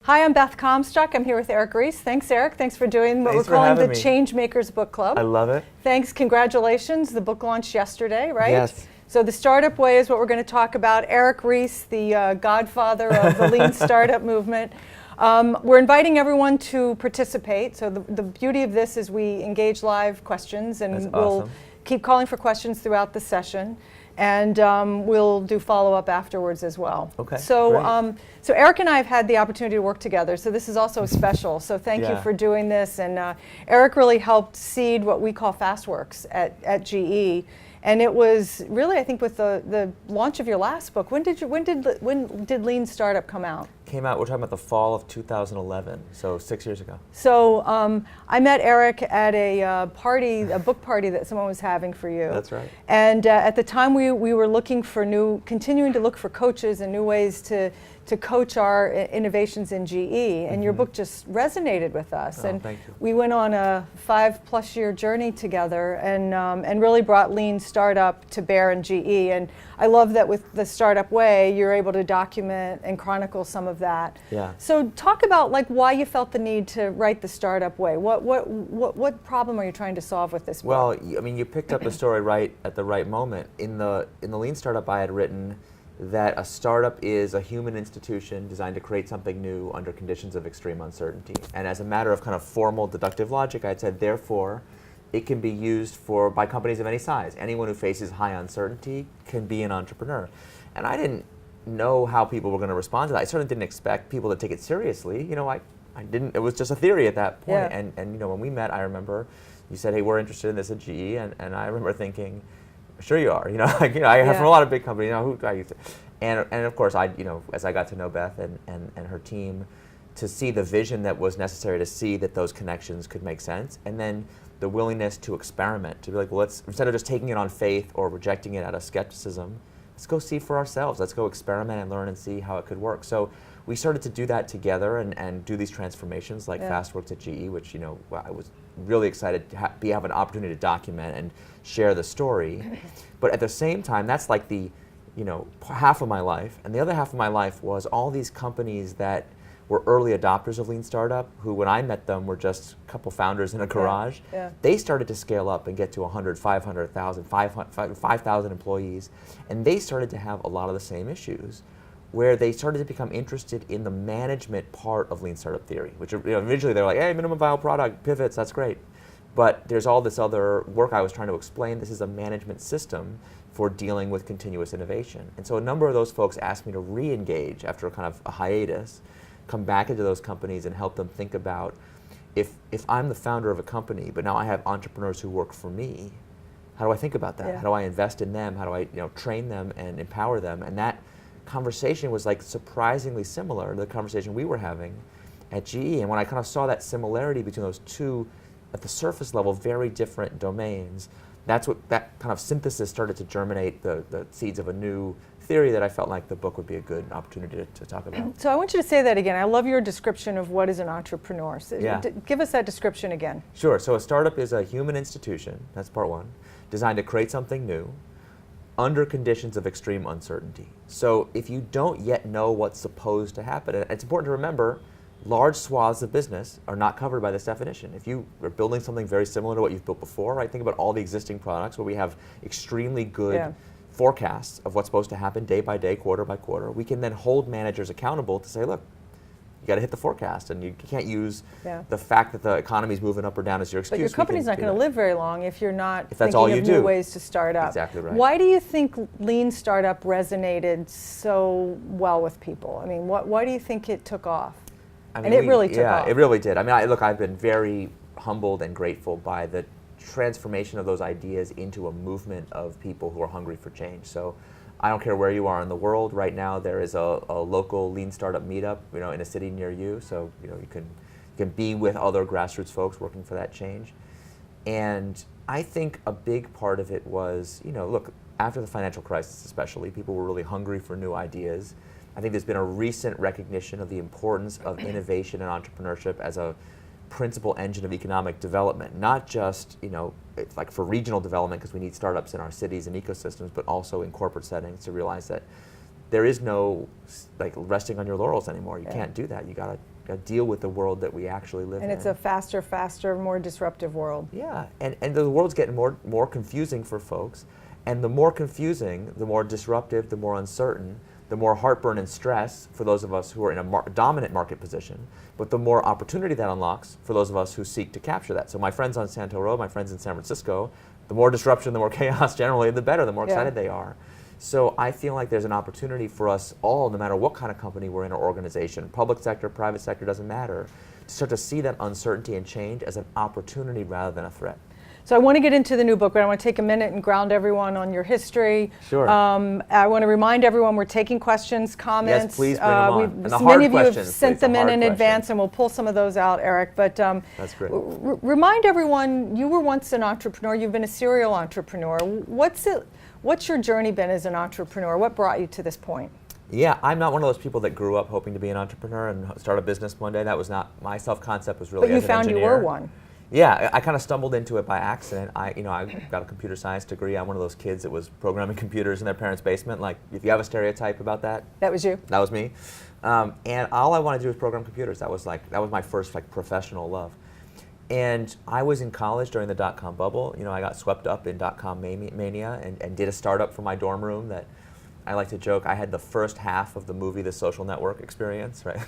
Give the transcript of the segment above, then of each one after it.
Hi, I'm Beth Comstock. I'm here with Eric Reis. Thanks, Eric. Thanks for doing what we're calling the Changemakers Book Club. I love it. Thanks. Congratulations. The book launched yesterday, right? Yes. So the startup way is what we're going to talk about. Eric Reis, the godfather of the lean startup movement. We're inviting everyone to participate. So the beauty of this is we engage live questions, and we'll keep calling for questions throughout the session. And we'll do follow-up afterwards as well. Okay. So, so Eric and I have had the opportunity to work together. So this is also special. So thank you for doing this. And Eric really helped seed what we call FastWorks at GE. And it was really, I think, with the launch of your last book. When did Lean Startup come out? Came out, we're talking about the fall of 2011, so 6 years ago. So I met Eric at a party, a book party that someone was having for you. That's right. And at the time we were looking for continuing to look for coaches and new ways to coach our innovations in GE, and your book just resonated with us. Oh, and thank you. We went on a 5+ year journey together and really brought Lean Startup to bear in GE. And I love that with the Startup Way, you're able to document and chronicle some of that. Yeah. So talk about why you felt the need to write the Startup Way. What problem are you trying to solve with this book? Well, I mean, you picked up the story right at the right moment. In the Lean Startup, I had written that a startup is a human institution designed to create something new under conditions of extreme uncertainty. And as a matter of kind of formal deductive logic, I had said, therefore, it can be used by companies of any size. Anyone who faces high uncertainty can be an entrepreneur. And I didn't know how people were going to respond to that. I certainly didn't expect people to take it seriously. You know, I didn't. It was just a theory at that point. Yeah. And you know, when we met, I remember you said, hey, we're interested in this at GE, and I remember thinking, sure you are. You know, I have from a lot of big companies. You know, who I used to, and of course, as I got to know Beth and her team, to see the vision that was necessary to see that those connections could make sense, and then the willingness to experiment, to be like, well, let's, instead of just taking it on faith or rejecting it out of skepticism, let's go see for ourselves. Let's go experiment and learn and see how it could work. So we started to do that together and do these transformations like FastWorks at GE, which I was really excited to have an opportunity to document and share the story. But at the same time, that's like the half of my life, and the other half of my life was all these companies that were early adopters of Lean Startup, who when I met them were just a couple founders in a garage. Yeah. They started to scale up and get to 100, 500,000, 5,000 employees, and they started to have a lot of the same issues, where they started to become interested in the management part of Lean Startup theory, which originally they're like, hey, minimum viable product, pivots, that's great. But there's all this other work I was trying to explain. This is a management system for dealing with continuous innovation. And so a number of those folks asked me to re-engage after a kind of a hiatus, come back into those companies and help them think about, if I'm the founder of a company, but now I have entrepreneurs who work for me, how do I think about that? Yeah. How do I invest in them? How do I train them and empower them? And that conversation was like surprisingly similar to the conversation we were having at GE. And when I kind of saw that similarity between those two, at the surface level, very different domains, that kind of synthesis started to germinate the seeds of a new theory that I felt like the book would be a good opportunity to talk about. So I want you to say that again. I love your description of what is an entrepreneur. So give us that description again. Sure. So a startup is a human institution, that's part one, designed to create something new under conditions of extreme uncertainty. So if you don't yet know what's supposed to happen, and it's important to remember, large swaths of business are not covered by this definition. If you are building something very similar to what you've built before, right? Think about all the existing products where we have extremely good forecasts of what's supposed to happen day by day, quarter by quarter. We can then hold managers accountable to say, look, you got to hit the forecast, and you can't use the fact that the economy is moving up or down as your excuse. But your company's not going to live very long if you're not thinking of new ways to start up. Exactly right. Why do you think Lean Startup resonated so well with people? I mean, why do you think it took off? And it really took off. Yeah, it really did. I mean, I've been very humbled and grateful by the transformation of those ideas into a movement of people who are hungry for change. So I don't care where you are in the world. Right now, there is a local Lean Startup meetup, in a city near you. So you can be with other grassroots folks working for that change. And I think a big part of it was, look, after the financial crisis especially, people were really hungry for new ideas. I think there's been a recent recognition of the importance of innovation and entrepreneurship as a principal engine of economic development, not just, it's like for regional development because we need startups in our cities and ecosystems, but also in corporate settings to realize that there is no resting on your laurels anymore. You can't do that. You got to deal with the world that we actually live in. And it's a faster, more disruptive world. Yeah, and the world's getting more confusing for folks, and the more confusing, the more disruptive, the more uncertain, the more heartburn and stress for those of us who are in a dominant market position, but the more opportunity that unlocks for those of us who seek to capture that. So my friends on Santo Row, my friends in San Francisco, the more disruption, the more chaos generally, the better, the more excited they are. So I feel like there's an opportunity for us all, no matter what kind of company we're in or organization, public sector, private sector, doesn't matter, to start to see that uncertainty and change as an opportunity rather than a threat. So I want to get into the new book, but I want to take a minute and ground everyone on your history. Sure. I want to remind everyone we're taking questions, comments. Yes, please bring them on. And the hard many of you have questions, sent please, them the in hard advance, questions. and we'll pull some of those out, Eric. But That's great. Remind everyone, you were once an entrepreneur. You've been a serial entrepreneur. What's your journey been as an entrepreneur? What brought you to this point? Yeah, I'm not one of those people that grew up hoping to be an entrepreneur and start a business one day. That was not, my self-concept was really But you as an found you engineer. were one. Yeah, I kind of stumbled into it by accident. I got a computer science degree. I'm one of those kids that was programming computers in their parents' basement. Like, if you have a stereotype about that, That was you? that was me. And all I wanted to do was program computers. That was my first professional love. And I was in college during the dot-com bubble. I got swept up in dot-com mania and did a startup from my dorm room that I like to joke, I had the first half of the movie The Social Network experience, right?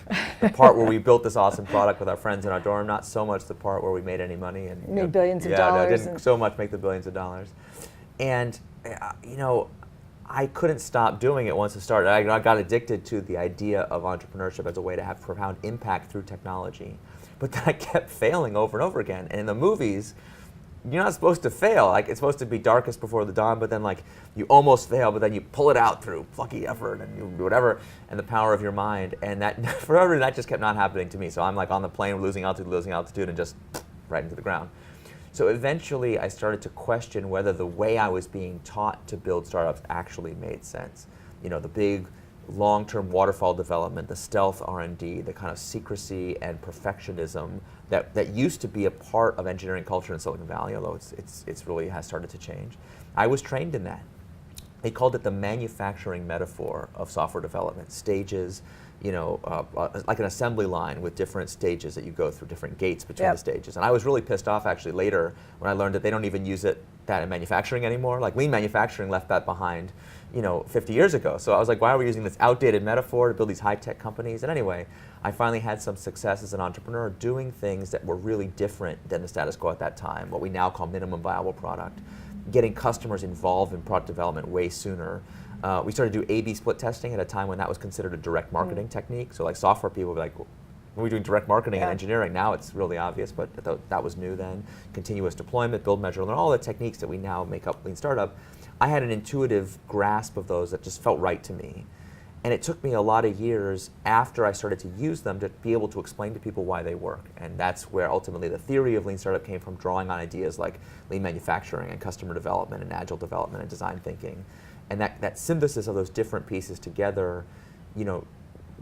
The part where we built this awesome product with our friends in our dorm, not so much the part where we made any money. And made billions of dollars. dollars. Yeah, didn't so much make the billions of dollars. And, I couldn't stop doing it once it started. I got addicted to the idea of entrepreneurship as a way to have profound impact through technology. But then I kept failing over and over again. And in the movies, you're not supposed to fail. Like, it's supposed to be darkest before the dawn, but then you almost fail, but then you pull it out through plucky effort and you do whatever, and the power of your mind. And that forever, that just kept not happening to me. So I'm on the plane, losing altitude, and just right into the ground. So eventually, I started to question whether the way I was being taught to build startups actually made sense. The big long-term waterfall development, the stealth R&D, the kind of secrecy and perfectionism that used to be a part of engineering culture in Silicon Valley, although it's really has started to change. I was trained in that. They called it the manufacturing metaphor of software development. Stages, like an assembly line with different stages that you go through, different gates between the stages. And I was really pissed off actually later when I learned that they don't even use that in manufacturing anymore. Like, lean manufacturing left that behind 50 years ago. So I was like, why are we using this outdated metaphor to build these high-tech companies? And anyway, I finally had some success as an entrepreneur doing things that were really different than the status quo at that time, what we now call minimum viable product, getting customers involved in product development way sooner. We started to do A/B split testing at a time when that was considered a direct marketing technique. So software people would be like, when we were doing direct marketing and engineering, now it's really obvious, but that was new then. Continuous deployment, build, measure, learn, all the techniques that we now make up Lean Startup. I had an intuitive grasp of those that just felt right to me. And it took me a lot of years after I started to use them to be able to explain to people why they work. And that's where ultimately the theory of Lean Startup came from, drawing on ideas like lean manufacturing and customer development and agile development and design thinking. And that synthesis of those different pieces together,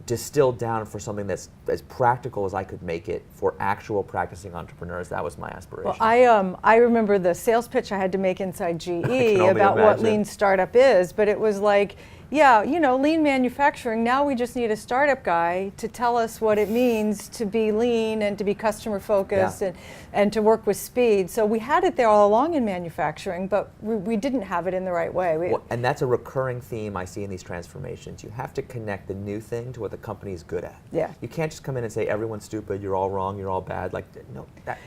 distilled down for something that's as practical as I could make it for actual practicing entrepreneurs. That was my aspiration. Well, I remember the sales pitch I had to make inside GE about what Lean Startup is, but it was like, lean manufacturing, now we just need a startup guy to tell us what it means to be lean and to be customer focused and to work with speed. So we had it there all along in manufacturing, but we didn't have it in the right way. And that's a recurring theme I see in these transformations. You have to connect the new thing to what the company is good at. Yeah. You can't just come in and say, everyone's stupid, you're all wrong, you're all bad.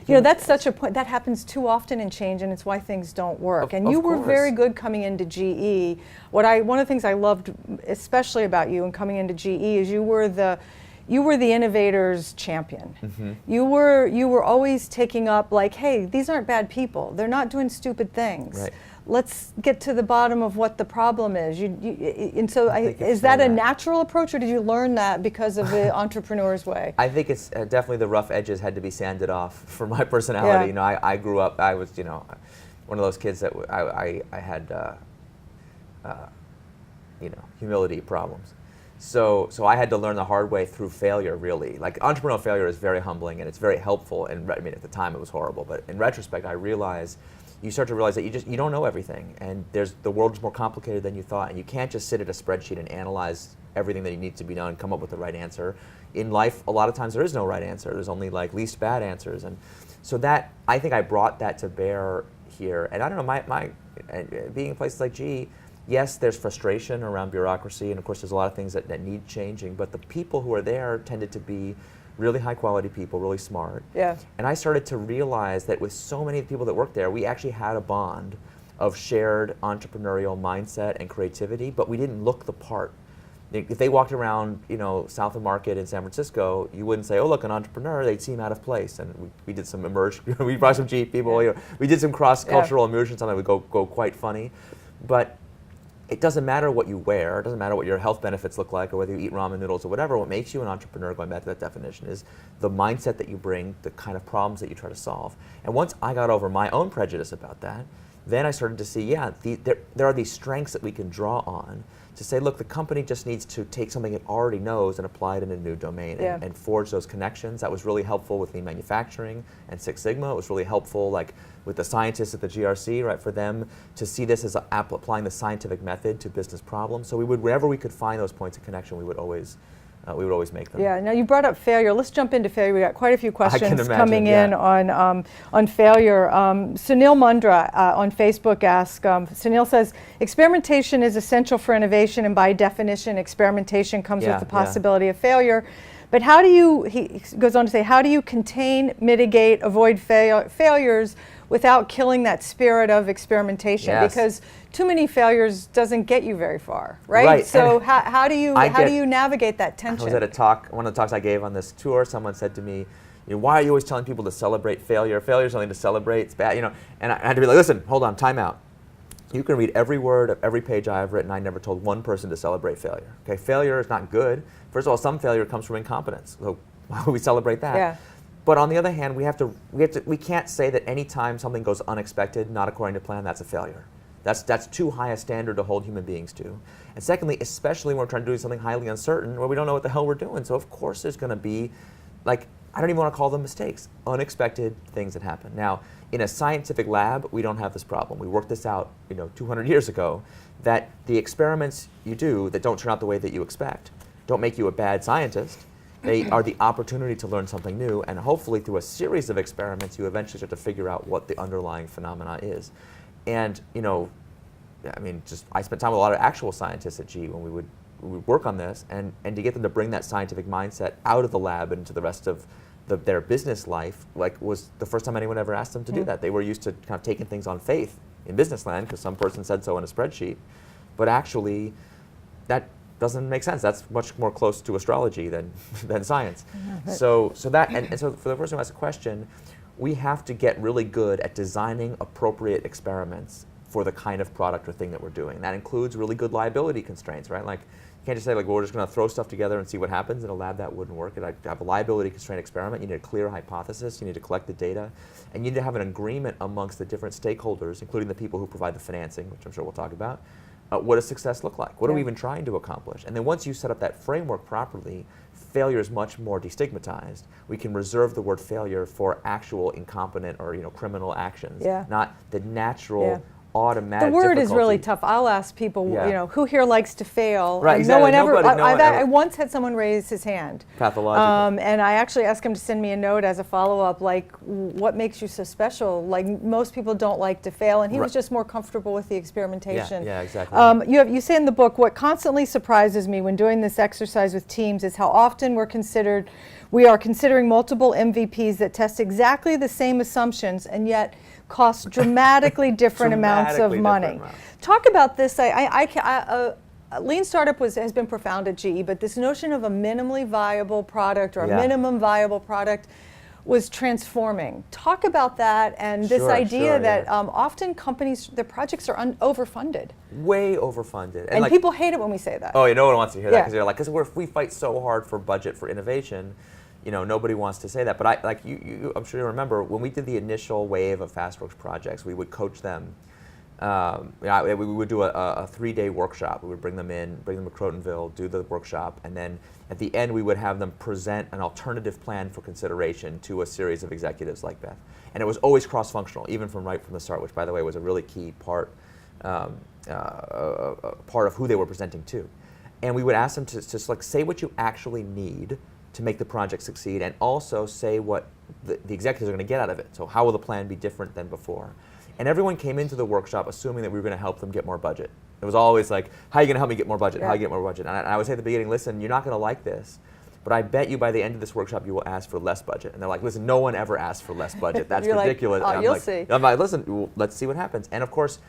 That's such a point. That happens too often in change, and it's why things don't work. And you were very good coming into GE. One of the things I loved especially about you and coming into GE is you were the innovator's champion. Mm-hmm. You were always taking up hey, these aren't bad people. They're not doing stupid things. Right. Let's get to the bottom of what the problem is. And so is that a natural approach, or did you learn that because of the entrepreneur's way? I think it's definitely the rough edges had to be sanded off for my personality. Yeah. I grew up, I was one of those kids that I had humility problems. So I had to learn the hard way through failure, really. Entrepreneurial failure is very humbling and it's very helpful. And at the time it was horrible, but in retrospect, you start to realize that you don't know everything, and the world is more complicated than you thought, and you can't just sit at a spreadsheet and analyze everything that needs to be done and come up with the right answer. in life, a lot of times there is no right answer. There's only like least bad answers. And so that, I think I brought that to bear here. And I don't know, my being in places like GE, yes, there's frustration around bureaucracy, and of course there's a lot of things that need changing, but the people who are there tended to be really high quality people, really smart. Yeah. And I started to realize that with so many people that worked there, we actually had a bond of shared entrepreneurial mindset and creativity, but we didn't look the part. If they walked around, South of Market in San Francisco, you wouldn't say, "Oh, look, an entrepreneur." They'd seem out of place. And we did some we brought some GE people. Yeah. We did some cross-cultural immersion. Sometimes we go quite funny, but it doesn't matter what you wear. It doesn't matter what your health benefits look like, or whether you eat ramen noodles or whatever. What makes you an entrepreneur, going back to that definition, is the mindset that you bring, the kind of problems that you try to solve. And once I got over my own prejudice about that, then I started to see, there are these strengths that we can draw on to say, look, the company just needs to take something it already knows and apply it in a new domain and forge those connections. That was really helpful with lean manufacturing and Six Sigma. It was really helpful, like with the scientists at the GRC, right, for them to see this as applying the scientific method to business problems. So we would, wherever we could find those points of connection, we would always make them. Yeah. Now you brought up failure. Let's jump into failure. We got quite a few questions coming in yeah. on failure. Sunil Mundra on Facebook asks. Sunil says experimentation is essential for innovation, and by definition, experimentation comes with the possibility of failure. But how do you? He goes on to say, how do you contain, mitigate, avoid failures without killing that spirit of experimentation? Yes. Because too many failures doesn't get you very far, right? So how do you navigate that tension? I was at a talk, one of the talks I gave on this tour, someone said to me, why are you always telling people to celebrate failure? Failure is something to celebrate, it's bad, And I had to be like, listen, hold on, time out. You can read every word of every page I've written. I never told one person to celebrate failure. Okay, failure is not good. First of all, some failure comes from incompetence. So why would we celebrate that? Yeah. But on the other hand, we can't say that any time something goes unexpected, not according to plan, that's a failure. That's too high a standard to hold human beings to. And secondly, especially when we're trying to do something highly uncertain where we don't know what the hell we're doing. So of course there's going to be, like, I don't even want to call them mistakes, unexpected things that happen. Now, in a scientific lab, we don't have this problem. We worked this out, 200 years ago, that the experiments you do that don't turn out the way that you expect don't make you a bad scientist. They are the opportunity to learn something new, and hopefully through a series of experiments, you eventually start to figure out what the underlying phenomena is. And, I spent time with a lot of actual scientists at GE when we would work on this, and to get them to bring that scientific mindset out of the lab and into the rest of their business life, was the first time anyone ever asked them to do that. They were used to kind of taking things on faith in business land because some person said so in a spreadsheet, but actually that doesn't make sense. That's much more close to astrology than science. So for the person who asked a question, we have to get really good at designing appropriate experiments for the kind of product or thing that we're doing. That includes really good liability constraints, right? Like, you can't just say, well, we're just going to throw stuff together and see what happens. In a lab, that wouldn't work. To have a liability constraint experiment, you need a clear hypothesis, you need to collect the data, and you need to have an agreement amongst the different stakeholders, including the people who provide the financing, which I'm sure we'll talk about. What does success look like? What are we even trying to accomplish? And then once you set up that framework properly, failure is much more destigmatized. We can reserve the word failure for actual incompetent or criminal actions, not the natural automatic The word difficulty. is really tough. I'll ask people, who here likes to fail? Right, and exactly. I once had someone raise his hand. Pathological. And I actually asked him to send me a note as a follow-up, like, what makes you so special? Like, most people don't like to fail, and he was just more comfortable with the experimentation. Yeah, exactly. You say in the book, what constantly surprises me when doing this exercise with teams is how often we are considering multiple MVPs that test exactly the same assumptions and yet cost dramatically different amounts of money. Talk about this. Lean startup has been profound at GE, but this notion of a minimally viable product or a minimum viable product was transforming. Talk about that and this idea that often companies, their projects are overfunded. Way overfunded. And people hate it when we say that. Oh, no one wants to hear that because they're like, because we fight so hard for budget for innovation. Nobody wants to say that, but I'm sure you remember when we did the initial wave of FastWorks projects, we would coach them. We would do a 3-day workshop. We would bring them to Crotonville, do the workshop, and then at the end we would have them present an alternative plan for consideration to a series of executives like Beth. And it was always cross-functional, even from right from the start, which by the way was a really key part of who they were presenting to. And we would ask them to just say what you actually need to make the project succeed, and also say what the executives are going to get out of it. So how will the plan be different than before? And everyone came into the workshop assuming that we were going to help them get more budget. It was always like, how are you going to help me get more budget? How are you get more budget? And I would say at the beginning, listen, you're not going to like this, but I bet you by the end of this workshop you will ask for less budget. And they're like, listen, no one ever asks for less budget. That's ridiculous. Like, oh, you'll see. I'm like, listen, let's see what happens. And of course,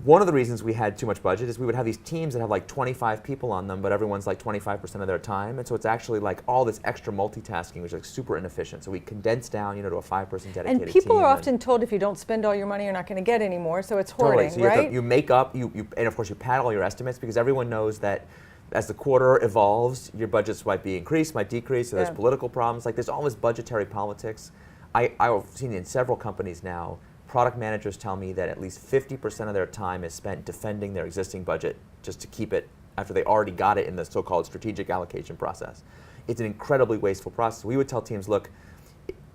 one of the reasons we had too much budget is we would have these teams that have like 25 people on them, but everyone's like 25% of their time. And so it's actually like all this extra multitasking, which is like super inefficient. So we condensed down, to a 5-person dedicated team. And people are often told if you don't spend all your money, you're not going to get any more. So it's hoarding, totally. So right? you make up, and of course you pad all your estimates because everyone knows that as the quarter evolves, your budgets might be increased, might decrease, so there's political problems. Like there's all this budgetary politics. I've seen in several companies now, product managers tell me that at least 50% of their time is spent defending their existing budget just to keep it after they already got it in the so-called strategic allocation process. It's an incredibly wasteful process. We would tell teams, look,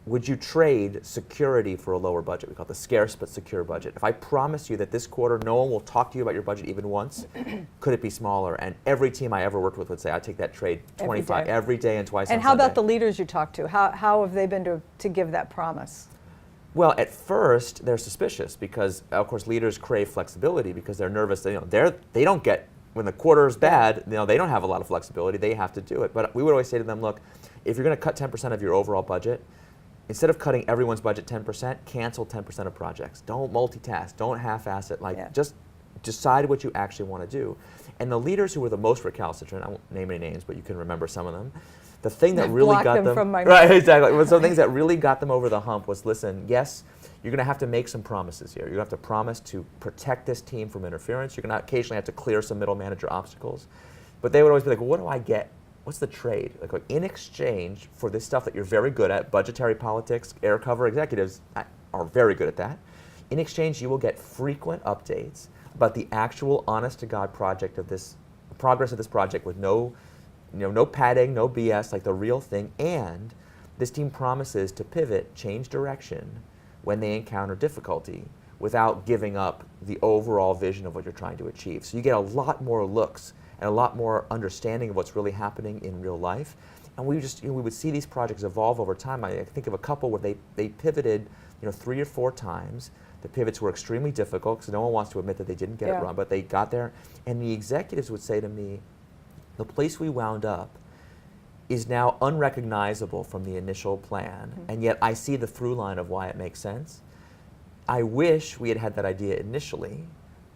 would you trade security for a lower budget? We call it the scarce but secure budget. If I promise you that this quarter no one will talk to you about your budget even once, could it be smaller? And every team I ever worked with would say, I'd take that trade every day and twice on And how Sunday. about the leaders you talk to? How have they been to give that promise? Well, at first, they're suspicious because, of course, leaders crave flexibility because they're nervous. They don't get, when the quarter is bad, they don't have a lot of flexibility. They have to do it. But we would always say to them, look, if you're going to cut 10% of your overall budget, instead of cutting everyone's budget 10%, cancel 10% of projects. Don't multitask. Don't half-ass it. Just decide what you actually want to do. And the leaders who were the most recalcitrant, I won't name any names, but you can remember some of them, the thing that really got them from my right, exactly. Well, some things that really got them over the hump was, listen, yes, you're going to have to make some promises here. You're going to have to promise to protect this team from interference. You're going to occasionally have to clear some middle manager obstacles. But they would always be like, well, what do I get? What's the trade? Like in exchange for this stuff that you're very good at, budgetary politics, air cover executives are very good at that. In exchange, you will get frequent updates about the actual honest-to-God progress of this project with no padding, no BS, like the real thing, and this team promises to pivot, change direction when they encounter difficulty without giving up the overall vision of what you're trying to achieve. So you get a lot more looks and a lot more understanding of what's really happening in real life. And we would see these projects evolve over time. I think of a couple where they pivoted 3 or 4 times. The pivots were extremely difficult because no one wants to admit that they didn't get it wrong, but they got there. And the executives would say to me, the place we wound up is now unrecognizable from the initial plan, and yet I see the through line of why it makes sense. I wish we had had that idea initially,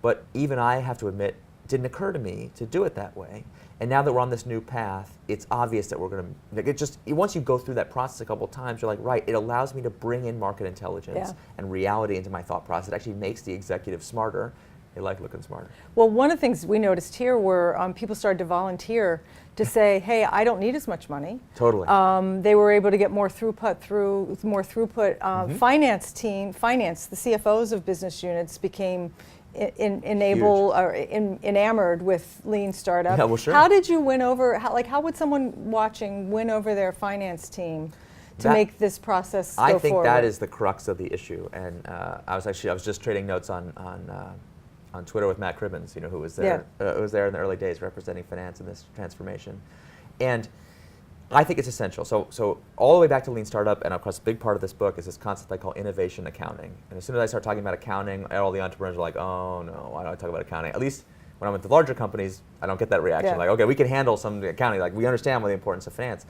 but even I have to admit, it didn't occur to me to do it that way. And now that we're on this new path, it's obvious that we're going to, once you go through that process a couple of times, you're like, right, it allows me to bring in market intelligence and reality into my thought process. It actually makes the executive smarter. They like looking smarter. Well, one of the things we noticed here were people started to volunteer to say, hey, I don't need as much money. Totally. They were able to get more throughput. Finance, the CFOs of business units became enamored with lean startup. Yeah, well, sure. How did you win over, how would someone watching win over their finance team to make this process go forward? I think that is the crux of the issue. And I was just trading notes on Twitter with Matt Cribbins, who was there, who was there in the early days representing finance in this transformation. And I think it's essential. So all the way back to Lean Startup, and of course a big part of this book is this concept I call innovation accounting. And as soon as I start talking about accounting, all the entrepreneurs are like, oh no, why do I talk about accounting? At least when I'm with the larger companies, I don't get that reaction. Like, okay, we can handle some accounting. Like, we understand the importance of finance.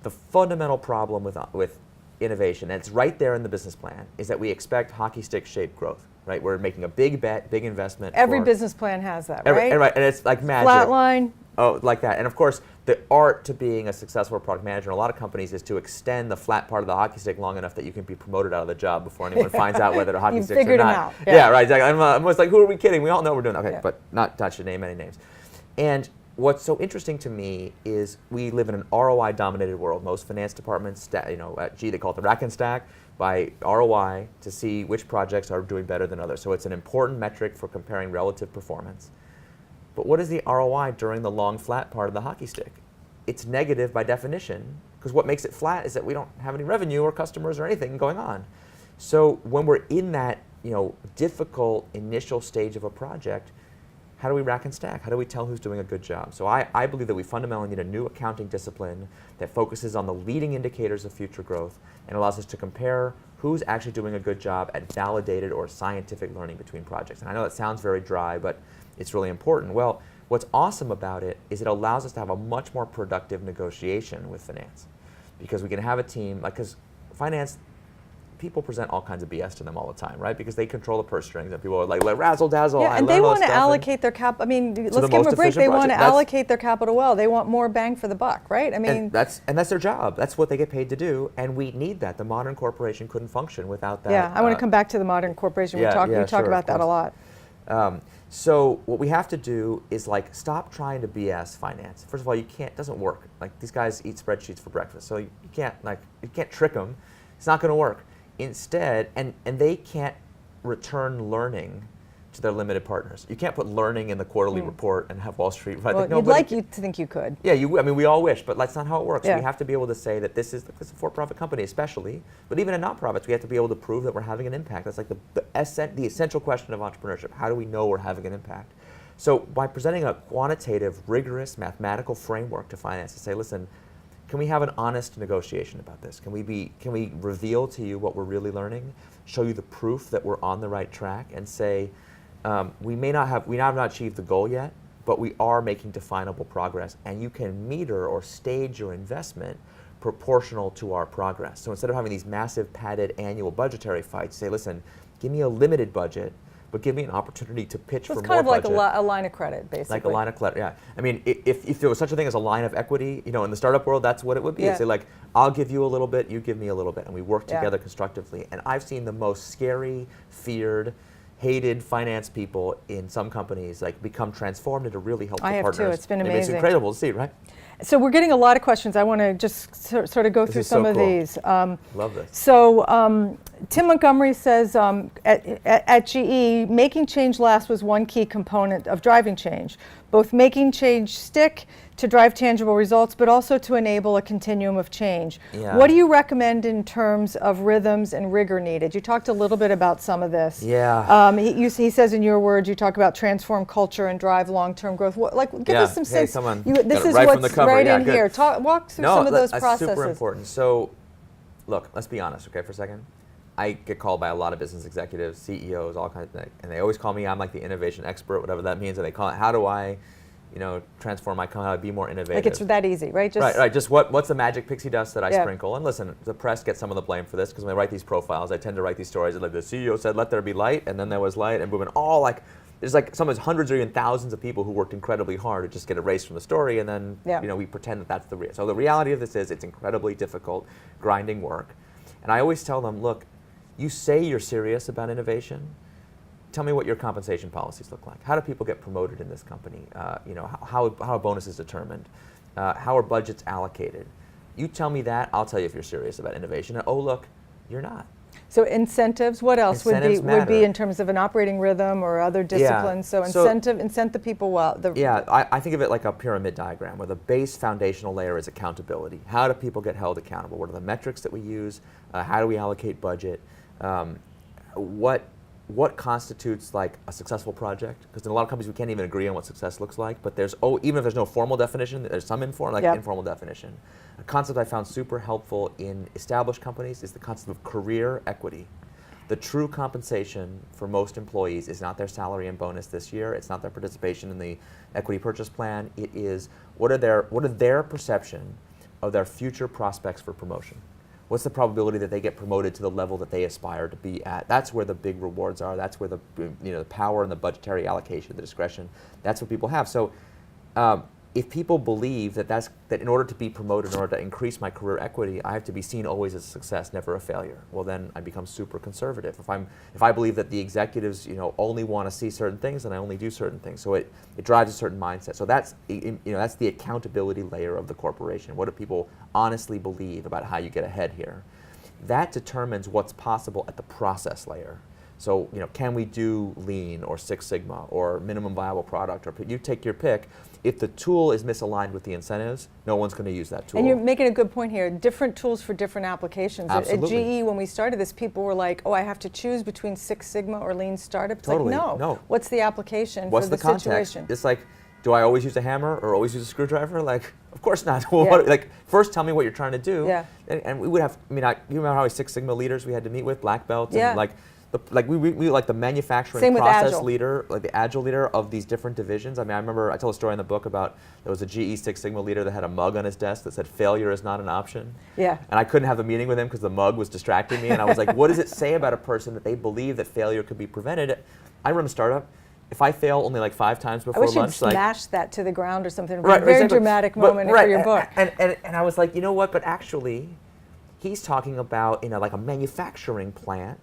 The fundamental problem with innovation, and it's right there in the business plan, is that we expect hockey stick shaped growth. Right, we're making a big bet, big investment. Every business plan has that, right? And it's like magic. Flatline. Oh, like that. And of course, the art to being a successful product manager in a lot of companies is to extend the flat part of the hockey stick long enough that you can be promoted out of the job before anyone finds out whether the hockey sticks or not. You figured them out. Yeah, right. Exactly. I'm almost like, who are we kidding? We all know we're doing that. Okay, but not to name any names. And what's so interesting to me is we live in an ROI-dominated world. Most finance departments, they call it the rack and stack by ROI to see which projects are doing better than others. So it's an important metric for comparing relative performance. But what is the ROI during the long flat part of the hockey stick? It's negative by definition, because what makes it flat is that we don't have any revenue or customers or anything going on. So when we're in that difficult initial stage of a project, how do we rack and stack? How do we tell who's doing a good job? So I believe that we fundamentally need a new accounting discipline that focuses on the leading indicators of future growth and allows us to compare who's actually doing a good job at validated or scientific learning between projects. And I know that sounds very dry, but it's really important. Well, what's awesome about it is it allows us to have a much more productive negotiation with finance, because we can have a team, like, because finance, people present all kinds of BS to them all the time, right? Because they control the purse strings, and people are like razzle dazzle. Yeah, and they want to allocate their cap. I mean, let's give them a break. They want to allocate their capital well. They want more bang for the buck, right? I mean, and that's their job. That's what they get paid to do, and we need that. The modern corporation couldn't function without that. Yeah, I want to come back to the modern corporation. We talk about that a lot. So what we have to do is like stop trying to BS finance. First of all, you can't. It doesn't work. Like, these guys eat spreadsheets for breakfast, so you can't trick them. It's not going to work. Instead, and they can't return learning to their limited partners. You can't put learning in the quarterly report and have Wall Street. Right? Well, you'd like you to think you could. Yeah, I mean, we all wish, but that's not how it works. Yeah. We have to be able to say that this is a for-profit company, especially, but even in non-profits, we have to be able to prove that we're having an impact. That's like the essential question of entrepreneurship. How do we know we're having an impact? So by presenting a quantitative, rigorous, mathematical framework to finance to say, listen, can we have an honest negotiation about this? Can we reveal to you what we're really learning, show you the proof that we're on the right track, and say, we have not achieved the goal yet, but we are making definable progress, and you can meter or stage your investment proportional to our progress. So instead of having these massive padded annual budgetary fights, say, listen, give me a limited budget, but give me an opportunity to pitch for more budget. It's kind of like a line of credit, basically. Like a line of credit, yeah. I mean, if there was such a thing as a line of equity, in the startup world, that's what it would be. Yeah. It's like, I'll give you a little bit, you give me a little bit, and we work together constructively. And I've seen the most scary, feared, hated finance people in some companies become transformed into really helpful partners. I have too. It's been amazing. It's incredible to see, right? So we're getting a lot of questions. I want to just sort of go through some of these. Love this. So Tim Montgomery says at GE, making change last was one key component of driving change, both making change stick to drive tangible results, but also to enable a continuum of change. Yeah. What do you recommend in terms of rhythms and rigor needed? You talked a little bit about some of this. Yeah. He says in your words, you talk about transform culture and drive long-term growth. Give us some sense. This is right what's from the cover. right Yeah, in good. here. Walk through some of those processes. That's super important. So, look, let's be honest, okay, for a second. I get called by a lot of business executives, CEOs, all kinds of things, and they always call me, I'm like the innovation expert, whatever that means, and they call it, how do I, transform my company, how do I be more innovative? Like, it's that easy, right? Right. Just what's the magic pixie dust that I sprinkle? And listen, the press gets some of the blame for this, because when I write these profiles, I tend to write these stories like the CEO said, let there be light, and then there was light, and boom, and all there's sometimes hundreds or even thousands of people who worked incredibly hard to just get erased from the story, and then we pretend that that's the real. So the reality of this is it's incredibly difficult, grinding work. And I always tell them, look, you say you're serious about innovation. Tell me what your compensation policies look like. How do people get promoted in this company? How are bonuses determined? How are budgets allocated? You tell me that, I'll tell you if you're serious about innovation. And oh, look, you're not. So incentives, what else would be in terms of an operating rhythm or other disciplines? Yeah. So incent the people well. I think of it like a pyramid diagram where the base foundational layer is accountability. How do people get held accountable? What are the metrics that we use? How do we allocate budget? What constitutes like a successful project? Because in a lot of companies we can't even agree on what success looks like, but even if there's no formal definition, there's some informal definition. A concept I found super helpful in established companies is the concept of career equity. The true compensation for most employees is not their salary and bonus this year, it's not their participation in the equity purchase plan, it is what are their perception of their future prospects for promotion. What's the probability that they get promoted to the level that they aspire to be at? That's where the big rewards are. That's where the power and the budgetary allocation, the discretion. That's what people have. So, if people believe that in order to be promoted, in order to increase my career equity, I have to be seen always as a success, never a failure. Well, then I become super conservative. If I believe that the executives, only want to see certain things, then I only do certain things. So it drives a certain mindset. So that's the accountability layer of the corporation. What do people honestly believe about how you get ahead here? That determines what's possible at the process layer. So, can we do Lean or Six Sigma or minimum viable product, or you take your pick. if the tool is misaligned with the incentives, no one's going to use that tool. And you're making a good point here. Different tools for different applications. Absolutely. At GE, when we started this, people were like, "Oh, I have to choose between Six Sigma or Lean Startup." It's Totally. like, no. What's the application What's for the context? situation? It's like, do I always use a hammer or always use a screwdriver? Like, of course not. Well, Yeah. like, first tell me what you're trying to do. Yeah. And we would have. I mean, you remember how many Six Sigma leaders we had to meet with, black belts, Yeah. and like. We like the manufacturing Same with process Agile. leader, like the Agile leader of these different divisions. I mean, I remember I tell a story in the book about there was a GE Six Sigma leader that had a mug on his desk that said failure is not an option. Yeah. And I couldn't have a meeting with him because the mug was distracting me. And I was like, what does it say about a person that they believe that failure could be prevented? I run a startup. If I fail only like 5 times I before wish you'd lunch, like smash that to the ground or something. Right, Very exactly. dramatic But- moment right, for your book. And I was like, you know what? But actually, he's talking about like a manufacturing plant,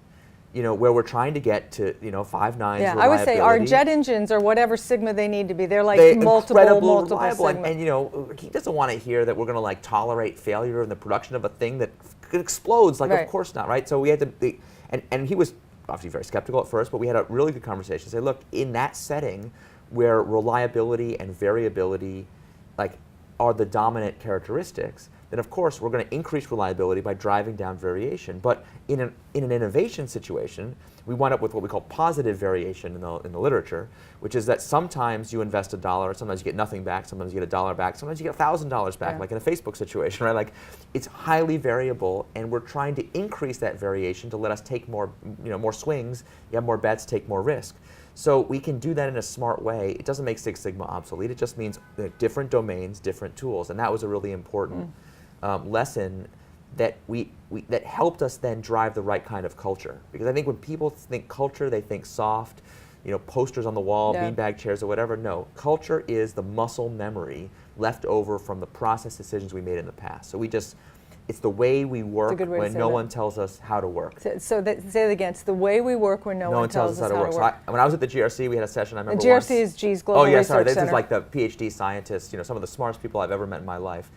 where we're trying to get to 5 nines. Yeah, I would say our reliability. jet engines or whatever Sigma they need to be. They're like They multiple reliable, Sigma. and he doesn't want to hear that we're going to like tolerate failure in the production of a thing that explodes. Like, Right. of course not, right? So we had to, and he was obviously very skeptical at first, but we had a really good conversation. Say, look, in that setting where reliability and variability, like, are the dominant characteristics, then of course we're going to increase reliability by driving down variation. But in an innovation situation, we wind up with what we call positive variation in the literature, which is that sometimes you invest $1, sometimes you get nothing back, sometimes you get $1 back, sometimes you get $1,000 back, Yeah. like in a Facebook situation, right? Like, it's highly variable, and we're trying to increase that variation to let us take more, more swings. You have more bets, take more risk. So we can do that in a smart way. It doesn't make Six Sigma obsolete. It just means different domains, different tools, and that was a really important lesson that that helped us then drive the right kind of culture. Because I think when people think culture, they think soft, posters on the wall, Yeah. beanbag chairs, or whatever. No, culture is the muscle memory left over from the process decisions we made in the past. So it's the way we work good way to when say no that. one tells us how to work. So say it again. It's the way we work when no one tells us how to work. So when I was at the GRC, we had a session. I The remember GRC once. is G's Global Oh yeah, Research sorry. This Center. is like the PhD scientists. Some of the smartest people I've ever met in my life,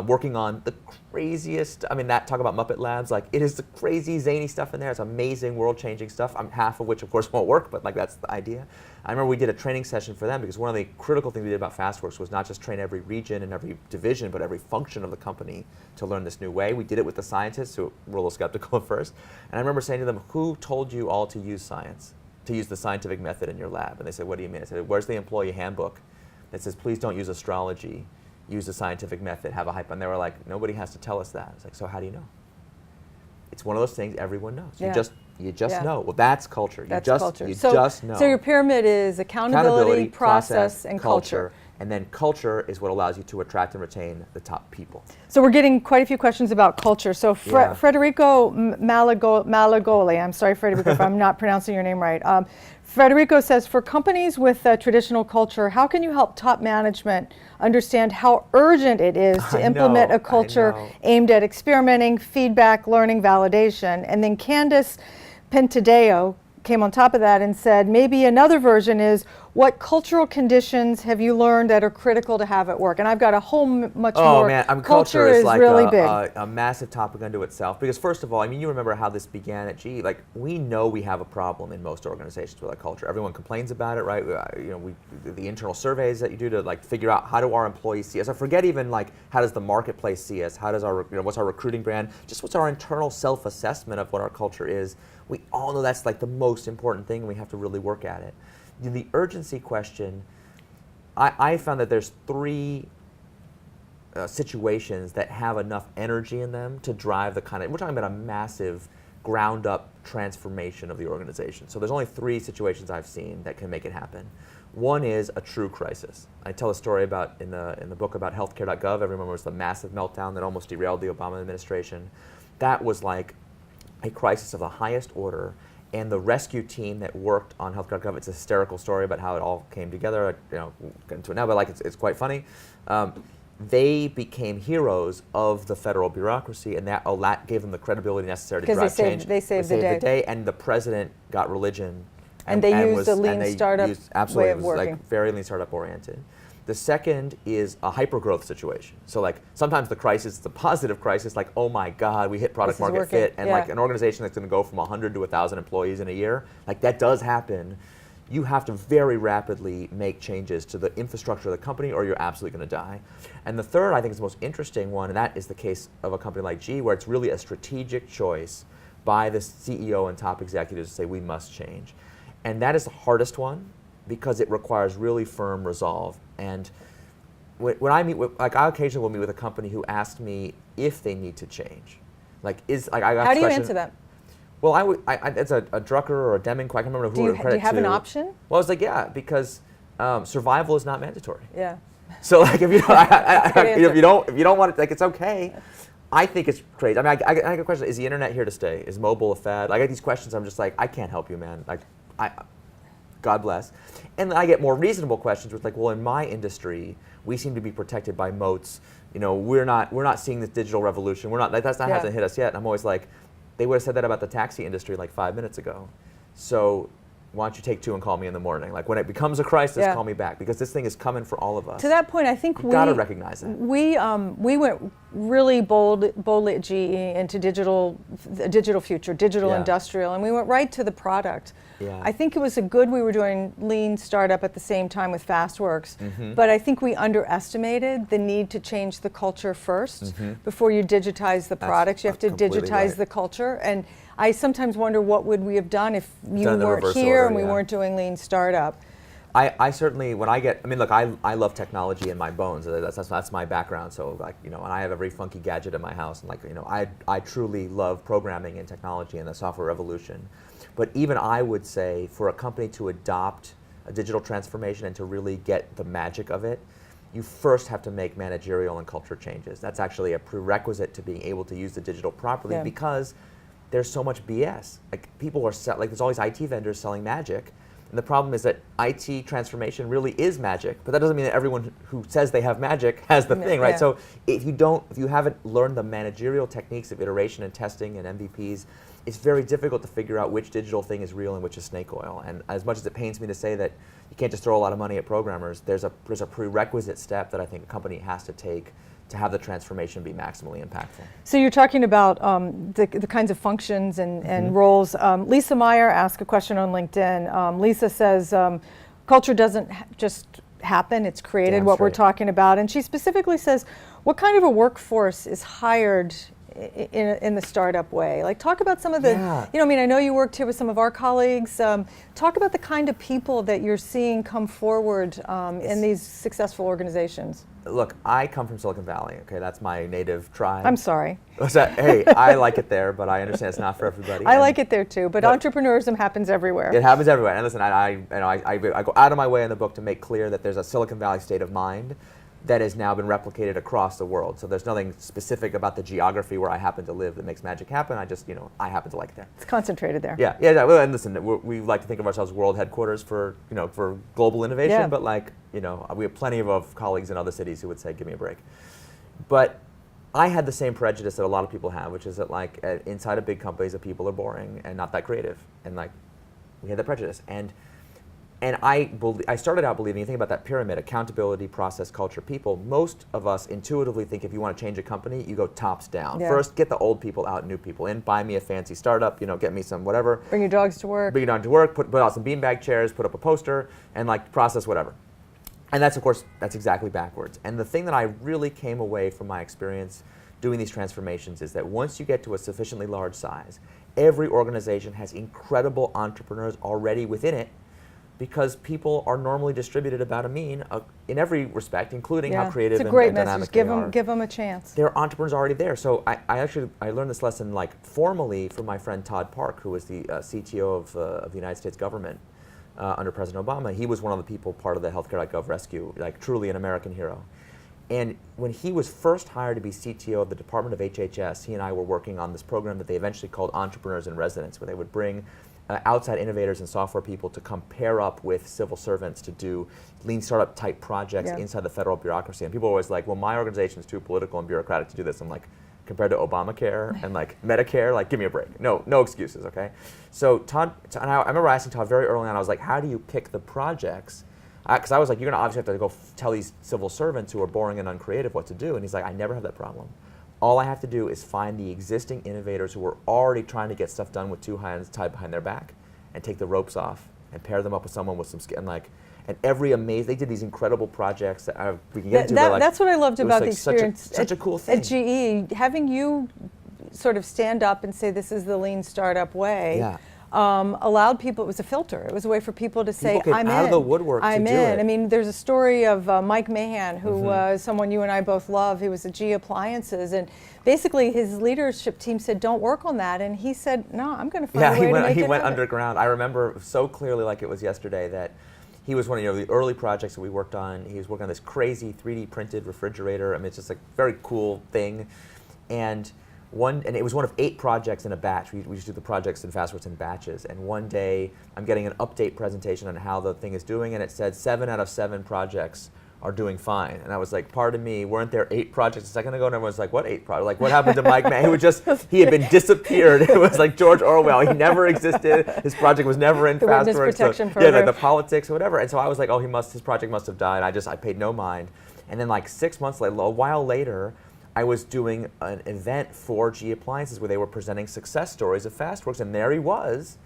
working on the craziest. I mean, talk about Muppet Labs. Like, it is the crazy zany stuff in there. It's amazing, world-changing stuff. Half of which, of course, won't work, but like that's the idea. I remember we did a training session for them because one of the critical things we did about FastWorks was not just train every region and every division, but every function of the company to learn this new way. We did it with the scientists, who were a little skeptical at first. And I remember saying to them, "Who told you all to use science, to use the scientific method in your lab?" And they said, "What do you mean?" I said, "Where's the employee handbook that says, please don't use astrology, use the scientific method, have a hype?" And they were like, "Nobody has to tell us that." I was like, "So how do you know?" It's one of those things everyone knows. Yeah. You just Yeah. know. Well, that's culture. That's culture. You So, just know. so your pyramid is accountability, process, and culture. And then culture is what allows you to attract and retain the top people. So we're getting quite a few questions about culture. So Yeah. Federico Malagoli, I'm sorry, Federico, if I'm not pronouncing your name right. Federico says, for companies with a traditional culture, how can you help top management understand how urgent it is to implement a culture aimed at experimenting, feedback, learning, validation? And then Candace Pentadeo came on top of that and said, maybe another version is, what cultural conditions have you learned that are critical to have at work? And I've got a whole much more. Oh man, culture is like really a massive topic unto itself. Because first of all, I mean, you remember how this began at GE. Like, we know we have a problem in most organizations with our culture. Everyone complains about it, right? The internal surveys that you do to like figure out how do our employees see us. I forget even like how does the marketplace see us? How does our what's our recruiting brand? Just what's our internal self-assessment of what our culture is? We all know that's like the most important thing, and we have to really work at it. The urgency question, I found that there's 3 situations that have enough energy in them to drive the kind of, we're talking about a massive ground up transformation of the organization. So there's only 3 situations I've seen that can make it happen. One is a true crisis. I tell a story about in the book about healthcare.gov. Everyone remembers the massive meltdown that almost derailed the Obama administration. That was like a crisis of the highest order. And the rescue team that worked on healthcare.gov, it's a hysterical story about how it all came together. We'll get into it now, but like it's quite funny. They became heroes of the federal bureaucracy, and that gave them the credibility necessary to drive change. They saved the day. And the president got religion. And they used a lean startup way of working. It was like very lean startup oriented. The second is a hypergrowth situation. So like sometimes the crisis, the positive crisis, like, oh my God, we hit product market fit, and like an organization that's going to go from 100 to 1,000 employees in a year, like that does happen. you have to very rapidly make changes to the infrastructure of the company or you're absolutely going to die. And the third, I think, is the most interesting one, and that is the case of a company like GE, where it's really a strategic choice by the CEO and top executives to say we must change. And that is the hardest one because it requires really firm resolve. And when I meet with, like, I occasionally will meet with a company who asks me if they need to change. Like, I got How do you question, answer that? Well, it's a Drucker or a Deming, I can't remember who to credit to. Do you have an option? Well, I was like, yeah, because survival is not mandatory. Yeah. So like, if you don't, if you don't want it, like, it's okay. I think it's crazy. I mean, I get a question: is the internet here to stay? Is mobile a fad? I get these questions. I'm just like, I can't help you, man. Like, God bless. And then I get more reasonable questions, which like, well, in my industry, we seem to be protected by moats. You know, we're not seeing this digital revolution. We're not. That's not hasn't hit us yet. And I'm always like, they would have said that about the taxi industry like 5 minutes ago. So why don't you take two and call me in the morning? Like, when it becomes a crisis, call me back, because this thing is coming for all of us. To that point, I think we gotta recognize it. We went really boldly at GE into digital future, digital industrial, and we went right to the product. Yeah. I think it was we were doing lean startup at the same time with FastWorks, but I think we underestimated the need to change the culture first before you digitize the products. You have to digitize the culture, and I sometimes wonder what would we have done if you weren't here and we weren't doing lean startup. I certainly, when I mean, look, I love technology in my bones. That's my background. So, like, you know, and I have every funky gadget in my house, and like, you know, I truly love programming and technology and the software revolution. But even I would say, for a company to adopt a digital transformation and to really get the magic of it, you first have to make managerial and culture changes. That's actually a prerequisite to being able to use the digital properly, because there's so much BS. Like, people are like, there's all these IT vendors selling magic, and the problem is that IT transformation really is magic, but that doesn't mean that everyone who says they have magic has the thing, right? So if you haven't learned the managerial techniques of iteration and testing and MVPs, it's very difficult to figure out which digital thing is real and which is snake oil. And as much as it pains me to say that you can't just throw a lot of money at programmers, there's a prerequisite step that I think a company has to take to have the transformation be maximally impactful. So you're talking about the kinds of functions and roles. Lisa Meyer asked a question on LinkedIn. Lisa says, culture doesn't just happen, it's created, what we're talking about. And she specifically says, what kind of a workforce is hired in the startup way? Like, talk about some of the, you know, I mean, I know you worked here with some of our colleagues. Talk about the kind of people that you're seeing come forward in these successful organizations. Look, I come from Silicon Valley, okay? That's my native tribe. I'm sorry. Hey, I like it there, but I understand it's not for everybody. I like it there too, but entrepreneurism happens everywhere. It happens everywhere. And listen, I go out of my way in the book to make clear that there's a Silicon Valley state of mind that has now been replicated across the world. So there's nothing specific about the geography where I happen to live that makes magic happen. I just, you know, I happen to like it there. It's concentrated there. Yeah. Well, and listen, we like to think of ourselves world headquarters for, you know, for global innovation, but like, you know, we have plenty of colleagues in other cities who would say, give me a break. But I had the same prejudice that a lot of people have, which is that, like, inside of big companies, the people are boring and not that creative. And like, we had that prejudice. And I started out believing, you think about that pyramid, accountability, process, culture, people, most of us intuitively think if you want to change a company, you go tops down. First, get the old people out, new people in, buy me a fancy startup, you know, get me some whatever. Bring your dogs to work. Bring your dog to work, put out some beanbag chairs, put up a poster, and like process whatever. And that's, of course, that's exactly backwards. And the thing that I really came away from my experience doing these transformations is that once you get to a sufficiently large size, every organization has incredible entrepreneurs already within it, because people are normally distributed about a mean in every respect, including how creative and dynamic they are. Give them a chance. There are entrepreneurs already there. So I learned this lesson, like, formally from my friend Todd Park, who was the CTO of the United States government under President Obama. He was one of the people part of the healthcare.gov rescue, like truly an American hero. And when he was first hired to be CTO of the Department of HHS, he and I were working on this program that they eventually called Entrepreneurs in Residence, where they would bring outside innovators and software people to come pair up with civil servants to do lean startup type projects inside the federal bureaucracy. And people are always like, well, my organization is too political and bureaucratic to do this. I'm like, compared to Obamacare and like Medicare, like, give me a break. No excuses, okay? So Todd, and I remember asking Todd very early on, I was like, how do you pick the projects? Because I was like, you're gonna obviously have to go tell these civil servants who are boring and uncreative what to do. And he's like, I never have that problem. All I have to do is find the existing innovators who are already trying to get stuff done with two hands tied behind their back and take the ropes off and pair them up with someone with some skill, and every they did these incredible projects that we can get into. That's what I loved about the experience. Such a cool thing. At GE, having you sort of stand up and say this is the lean startup way. Yeah. Allowed people, it was a filter. It was a way for people to say, I'm in. out of the woodwork I'm to do in. it. I mean, there's a story of Mike Mahan, who was someone you and I both love. He was at GE Appliances, and basically his leadership team said, don't work on that. And he said, no, I'm going to find a way to make it happen. He went underground. I remember so clearly like it was yesterday that he was one of the early projects that we worked on. He was working on this crazy 3D printed refrigerator. I mean, it's just a very cool thing. And it was one of 8 projects in a batch. We used to do the projects in Fastworks in batches. And one day, I'm getting an update presentation on how the thing is doing, and it said 7 out of 7 projects are doing fine. And I was like, pardon me, weren't there 8 projects a second ago? And everyone's like, what 8 projects? Like, what happened to Mike Mann? He had been disappeared. It was like George Orwell. He never existed. His project was never in Fastworks. The witness protection program. Yeah, like the politics or whatever. And so I was like, oh, his project must have died. I paid no mind. And then like 6 months later, a while later, I was doing an event for GE Appliances where they were presenting success stories of Fastworks, and there he was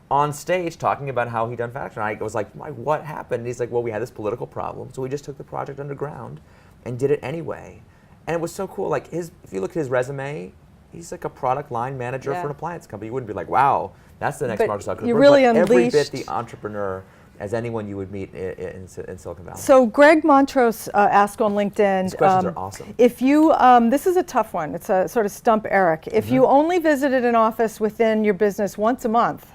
on stage talking about how he'd done Fastworks. And I was like, what happened? And he's like, well, we had this political problem, so we just took the project underground and did it anyway. And it was so cool. Like if you look at his resume, he's like a product line manager for an appliance company. You wouldn't be like, wow, that's the next Microsoft. You really unleashed every bit unleashed the entrepreneur as anyone you would meet in Silicon Valley. So Greg Montrose asked on LinkedIn. These questions are awesome. If you, this is a tough one. It's a sort of stump Eric. If you only visited an office within your business once a month,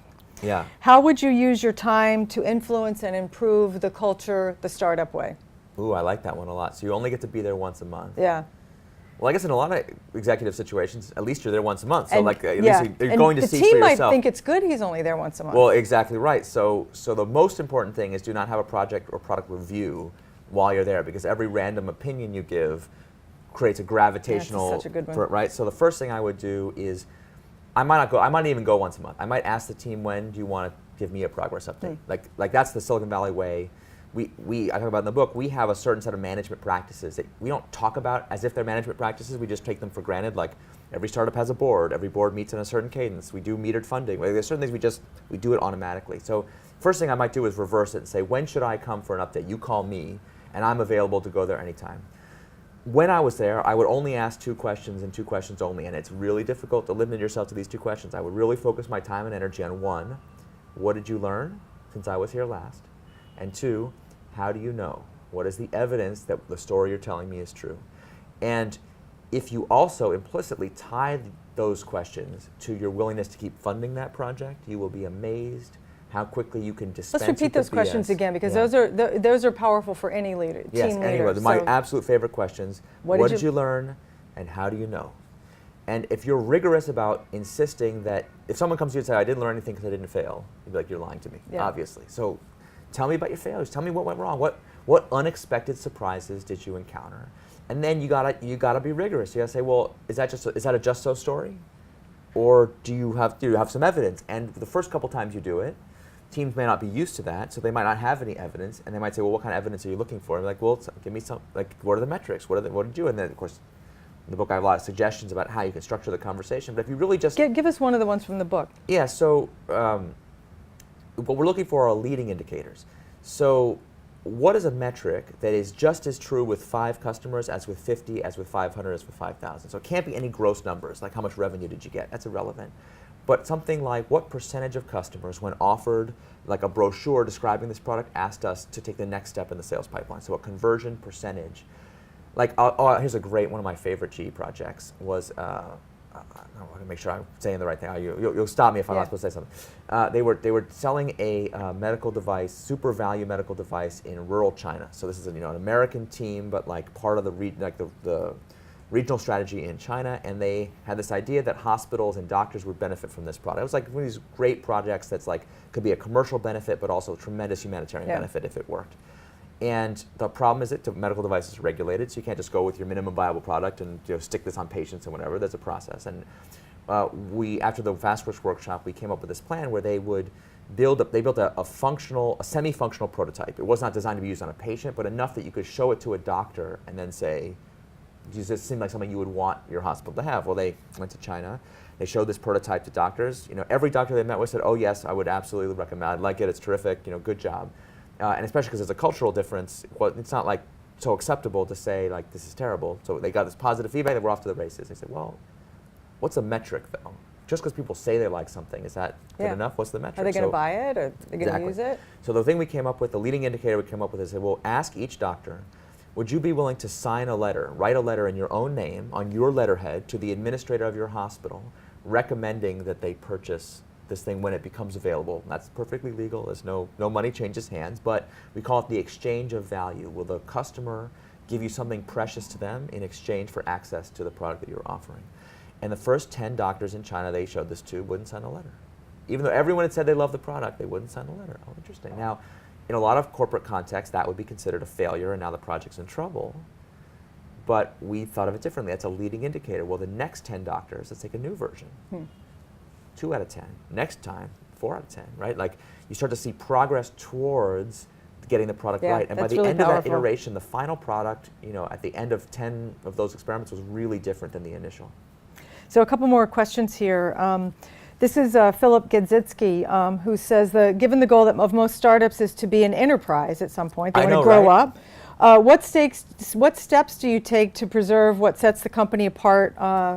how would you use your time to influence and improve the culture the startup way? Ooh, I like that one a lot. So you only get to be there once a month. Yeah. Well, I guess in a lot of executive situations, at least you're there once a month. So And, at least you're going to see for the team yourself. might think it's good he's only there once a month. Well, exactly right. So the most important thing is do not have a project or product review while you're there, because every random opinion you give creates a gravitational. That's such a good one. Right. So the first thing I would do is, I might even go once a month. I might ask the team, when do you want to give me a progress update? Like that's the Silicon Valley way. I talk about in the book, we have a certain set of management practices that we don't talk about as if they're management practices. We just take them for granted. Like every startup has a board. Every board meets in a certain cadence. We do metered funding. There's certain things we do it automatically. So first thing I might do is reverse it and say, when should I come for an update? You call me, and I'm available to go there anytime. When I was there, I would only ask 2 questions and 2 questions only, and it's really difficult to limit yourself to these 2 questions. I would really focus my time and energy on 1, what did you learn since I was here last? And 2, how do you know? What is the evidence that the story you're telling me is true? And if you also implicitly tie those questions to your willingness to keep funding that project, you will be amazed how quickly you can dispense. Let's repeat those questions again, because those are powerful for any leader, team leader. Anyway, my absolute favorite questions. What did you learn, and how do you know? And if you're rigorous about insisting that, if someone comes to you and says, I didn't learn anything because I didn't fail, you'd be like, you're lying to me, obviously. So tell me about your failures. Tell me what went wrong. What unexpected surprises did you encounter? And then you gotta be rigorous. You gotta say, well, is that a just so story, or do you have some evidence? And the first couple times you do it, teams may not be used to that, so they might not have any evidence, and they might say, well, what kind of evidence are you looking for? And I'm like, well, give me some. Like, what are the metrics? What did you do? And then, of course, in the book I have a lot of suggestions about how you can structure the conversation. But if you really just give us one of the ones from the book. Yeah. So what we're looking for are leading indicators. So what is a metric that is just as true with 5 customers as with 50, as with 500, as with 5,000? So it can't be any gross numbers, like how much revenue did you get? That's irrelevant. But something like, what percentage of customers, when offered like a brochure describing this product, asked us to take the next step in the sales pipeline? So a conversion percentage. Like, here's a great one of my favorite GE projects was, I want to make sure I'm saying the right thing. You'll stop me if I'm not supposed to say something. They were selling a medical device, super value medical device in rural China. So this is an American team, but like part of the regional strategy in China, and they had this idea that hospitals and doctors would benefit from this product. It was like one of these great projects that's like could be a commercial benefit, but also a tremendous humanitarian benefit if it worked. And the problem is that medical devices are regulated, so you can't just go with your minimum viable product and stick this on patients and whatever. There's a process. And after the Fastworks workshop, we came up with this plan where they would built a semi-functional prototype. It was not designed to be used on a patient, but enough that you could show it to a doctor and then say, Does this seem like something you would want your hospital to have? Well, they went to China. They showed this prototype to doctors. Every doctor they met with said, "Oh yes, I would absolutely recommend. I'd like it. It's terrific. Good job." And especially because there's a cultural difference. Well, it's not like so acceptable to say like this is terrible. So they got this positive feedback. They were off to the races. They said, "Well, what's a metric though? Just because people say they like something, is that good enough? What's the metric?" Are they going to buy it? Or are they going to use it? So the thing we came up with, the leading indicator we came up with is, well, ask each doctor, would you be willing to sign a letter, write a letter in your own name on your letterhead to the administrator of your hospital, recommending that they purchase this thing when it becomes available? That's perfectly legal. There's no money changes hands, but we call it the exchange of value. Will the customer give you something precious to them in exchange for access to the product that you're offering? And the first 10 doctors in China they showed this to wouldn't sign a letter. Even though everyone had said they loved the product, they wouldn't sign the letter. Oh, interesting. Now, in a lot of corporate contexts, that would be considered a failure, and now the project's in trouble. But we thought of it differently. That's a leading indicator. Well, the next 10 doctors, let's take a new version. 2 out of 10. Next time, 4 out of 10, right? Like, you start to see progress towards getting the product right. And by the really end powerful. of that iteration, the final product, at the end of 10 of those experiments was really different than the initial. So a couple more questions here. This is Philip Gedzitsky, who says given the goal of most startups is to be an enterprise at some point, they want to grow up. What steps do you take to preserve what sets the company apart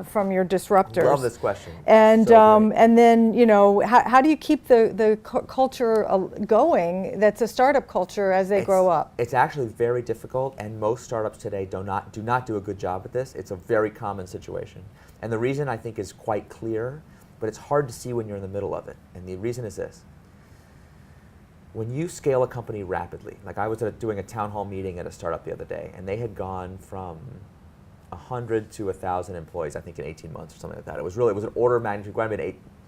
from your disruptors? Love this question. And and then how do you keep the culture going? That's a startup culture as they grow up. It's actually very difficult, and most startups today do not do a good job at this. It's a very common situation, and the reason I think is quite clear, but it's hard to see when you're in the middle of it. And the reason is this. When you scale a company rapidly, like I was doing a town hall meeting at a startup the other day, and they had gone from 100 to 1,000 employees, I think in 18 months or something like that. It was an order of magnitude,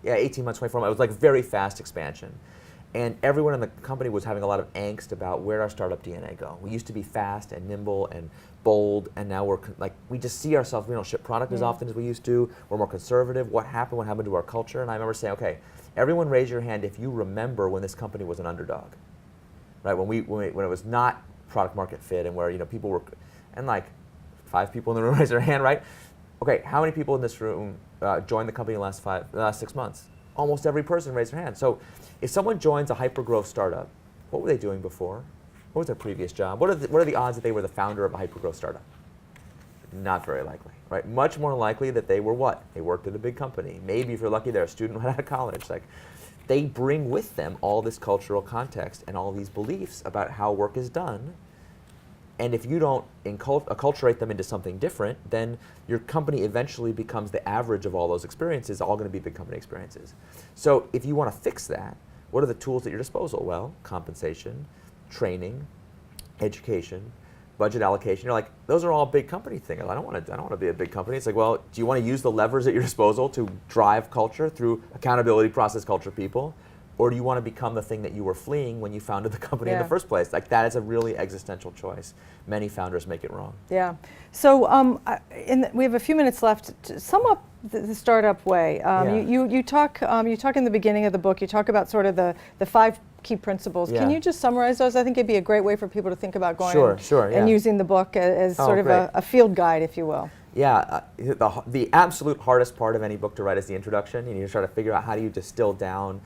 18 months, 24 months. It was like very fast expansion. And everyone in the company was having a lot of angst about where our startup DNA go. We used to be fast and nimble and bold, and now we just see ourselves, we don't ship product as often as we used to. We're more conservative. What happened to our culture? And I remember saying, okay, everyone raise your hand if you remember when this company was an underdog, right? When it was not product market fit, and where people were, and like 5 people in the room raise their hand, right? Okay, how many people in this room joined the company in the last 6 months? Almost every person raised their hand. So if someone joins a hyper-growth startup, what were they doing before? What was their previous job? What are the odds that they were the founder of a hyper-growth startup? Not very likely, right? Much more likely that they were what? They worked at a big company. Maybe if you're lucky, they're a student right out of college. Like, they bring with them all this cultural context and all these beliefs about how work is done. And if you don't acculturate them into something different, then your company eventually becomes the average of all those experiences, all going to be big company experiences. So if you want to fix that, what are the tools at your disposal? Well, compensation, training, education, budget allocation. You're like, those are all big company things. I don't want to be a big company. It's like, well, do you want to use the levers at your disposal to drive culture through accountability, process, culture, people? Or do you want to become the thing that you were fleeing when you founded the company in the first place? Like, that is a really existential choice. Many founders make it wrong. Yeah. So we have a few minutes left. To sum up the startup way. You talk in the beginning of the book. You talk about sort of the 5 key principles. Can you just summarize those? I think it'd be a great way for people to think about going and using the book as sort of a field guide, if you will. Yeah, the absolute hardest part of any book to write is the introduction. You need to try to figure out how do you distill down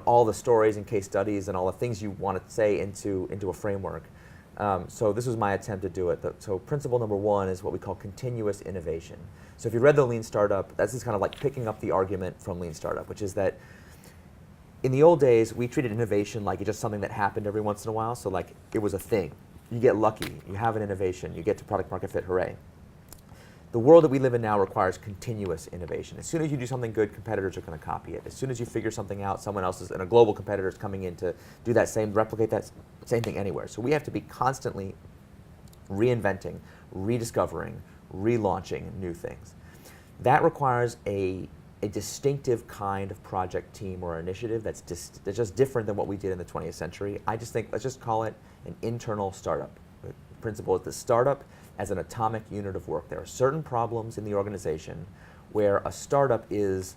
all the stories and case studies and all the things you want to say into a framework. So this was my attempt to do it. So principle number 1 is what we call continuous innovation. So if you read the Lean Startup, that's just kind of like picking up the argument from Lean Startup, which is that in the old days, we treated innovation like it's just something that happened every once in a while. So like it was a thing. You get lucky, you have an innovation, you get to product market fit, hooray. The world that we live in now requires continuous innovation. As soon as you do something good, competitors are going to copy it. As soon as you figure something out, someone else and a global competitor is coming in to do that replicate that same thing anywhere. So we have to be constantly reinventing, rediscovering, relaunching new things. That requires a distinctive kind of project team or initiative that's just different than what we did in the 20th century. I just think, let's just call it an internal startup. The principle is the startup as an atomic unit of work. There are certain problems in the organization where a startup is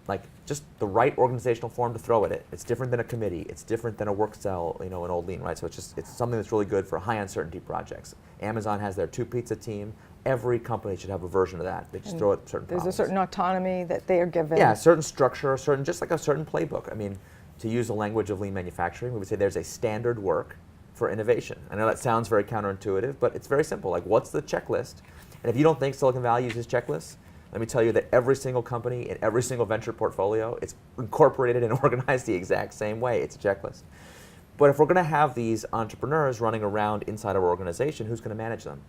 like just the right organizational form to throw at it. It's different than a committee. It's different than a work cell, you know, in old lean, right? So it's something that's really good for high uncertainty projects. Amazon has their 2-pizza team. Every company should have a version of that. They just throw at certain problems. There's a certain autonomy that they are given. Yeah, a certain structure, just like a certain playbook. I mean, to use the language of lean manufacturing, we would say there's a standard work for innovation. I know that sounds very counterintuitive, but it's very simple. Like, what's the checklist? And if you don't think Silicon Valley uses checklists, let me tell you that every single company in every single venture portfolio, it's incorporated and organized the exact same way. It's a checklist. But if we're going to have these entrepreneurs running around inside our organization, who's going to manage them?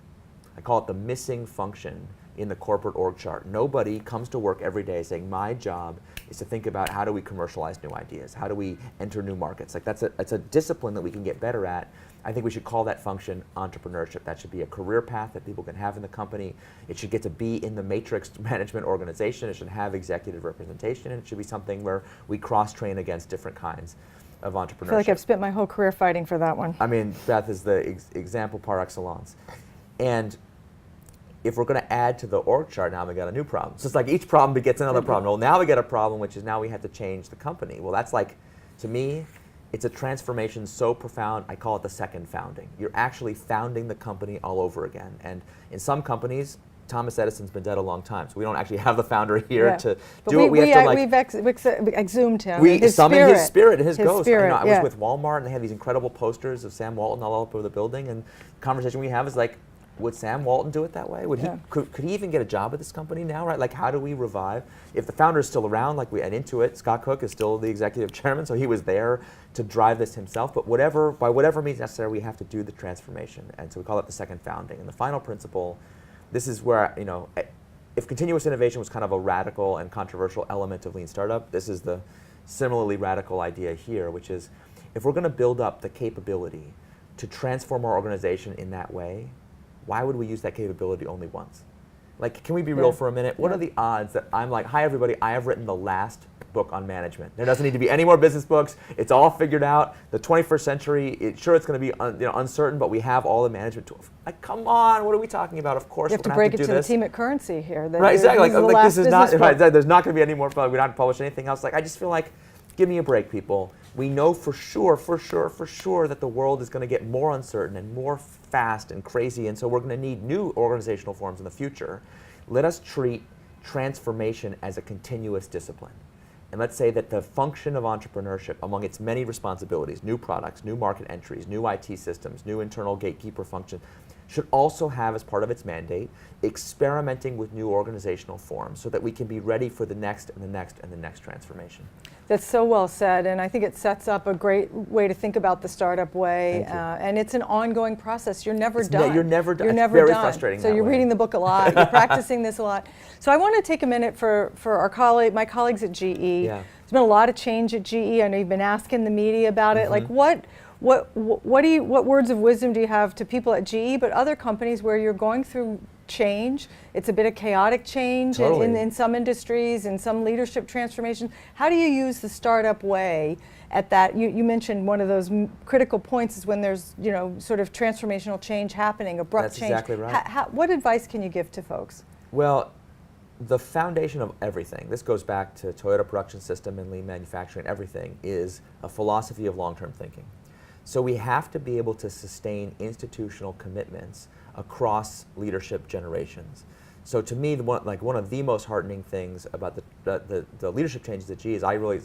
I call it the missing function in the corporate org chart. Nobody comes to work every day saying, my job is to think about how do we commercialize new ideas? How do we enter new markets? Like that's a discipline that we can get better at. I think we should call that function entrepreneurship. That should be a career path that people can have in the company. It should get to be in the matrix management organization. It should have executive representation, and it should be something where we cross-train against different kinds of entrepreneurship. I feel like I've spent my whole career fighting for that one. I mean, Beth is the example par excellence. And if we're going to add to the org chart, now we got a new problem. So it's like each problem begets another problem. Well, now we get a problem, which is now we have to change the company. Well, that's like, to me, it's a transformation so profound, I call it the second founding. You're actually founding the company all over again. And in some companies, Thomas Edison's been dead a long time, so we don't actually have the founder here to do it. We've exhumed him. We summoned his spirit and his ghost. Spirit, I was with Walmart, and they had these incredible posters of Sam Walton all over the building, and the conversation we have is like, would Sam Walton do it that way? Would he? Could he even get a job at this company now? Right? Like, how do we revive? If the founder is still around, like we and Intuit, Scott Cook is still the executive chairman, so he was there to drive this himself. But by whatever means necessary, we have to do the transformation, and so we call it the second founding. And the final principle, this is where if continuous innovation was kind of a radical and controversial element of lean startup, this is the similarly radical idea here, which is if we're going to build up the capability to transform our organization in that way, why would we use that capability only once? Like, can we be real for a minute? What are the odds that I'm like, hi everybody, I have written the last book on management. There doesn't need to be any more business books. It's all figured out. The 21st century, it's going to be uncertain, but we have all the management tools. Like, come on, what are we talking about? Of course, you have to break it to the team at Currency here. Right, exactly. Like this is not right. There's not going to be any more. We're not going to publish anything else. Like, I just feel like, give me a break, people. We know for sure that the world is going to get more uncertain and more fast and crazy, and so we're going to need new organizational forms in the future. Let us treat transformation as a continuous discipline. And let's say that the function of entrepreneurship, among its many responsibilities, new products, new market entries, new IT systems, new internal gatekeeper function, should also have as part of its mandate experimenting with new organizational forms so that we can be ready for the next and the next and the next transformation. That's so well said, and I think it sets up a great way to think about the startup way, and it's an ongoing process. You're never done. You're never done. You're never very done. Frustrating. So you're reading the book a lot, you're practicing this a lot. So I want to take a minute for my colleagues at GE. Yeah. There's been a lot of change at GE. I know you've been asking the media about it. Like what words of wisdom do you have to people at GE, but other companies where you're going through change? It's a bit of chaotic change in some industries, in some leadership transformations. How do you use the startup way at that? You mentioned one of those critical points is when there's sort of transformational change happening, abrupt change. That's exactly right. What advice can you give to folks? Well, the foundation of everything, this goes back to Toyota Production System and lean manufacturing, everything is a philosophy of long-term thinking. So we have to be able to sustain institutional commitments across leadership generations. So to me, one of the most heartening things about the leadership changes at GE is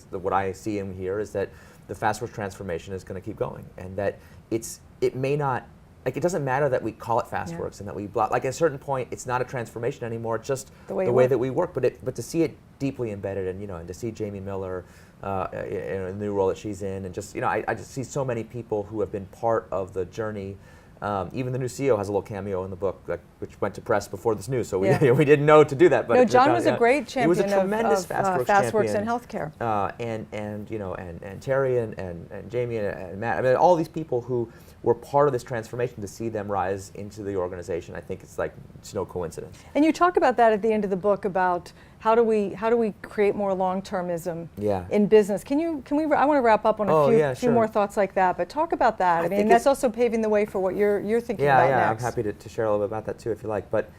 what I see and hear is that the fast-work transformation is going to keep going, and that it may not, like, it doesn't matter that we call it FastWorks and that we like at a certain point it's not a transformation anymore. It's just the way that we work. But to see it deeply embedded, and to see Jamie Miller in a new role that she's in, and just I just see so many people who have been part of the journey. Even the new CEO has a little cameo in the book, which went to press before this news, so we didn't know to do that. But no, John was a great champion. He was a tremendous FastWorks in healthcare. And Terry and Jamie and Matt. I mean, all these people who were part of this transformation, to see them rise into the organization, I think it's no coincidence. And you talk about that at the end of the book about how do we create more long-termism in business? I want to wrap up on a few more thoughts like that, but talk about that. I mean, that's also paving the way for what you're thinking about next. I'm happy to share a little bit about that too, if you like. But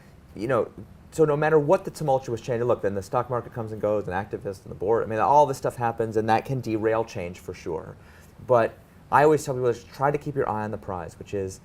so no matter what the tumultuous change, look, then the stock market comes and goes, and activists and the board, I mean, all this stuff happens, and that can derail change for sure. But I always tell people, just try to keep your eye on the prize, which is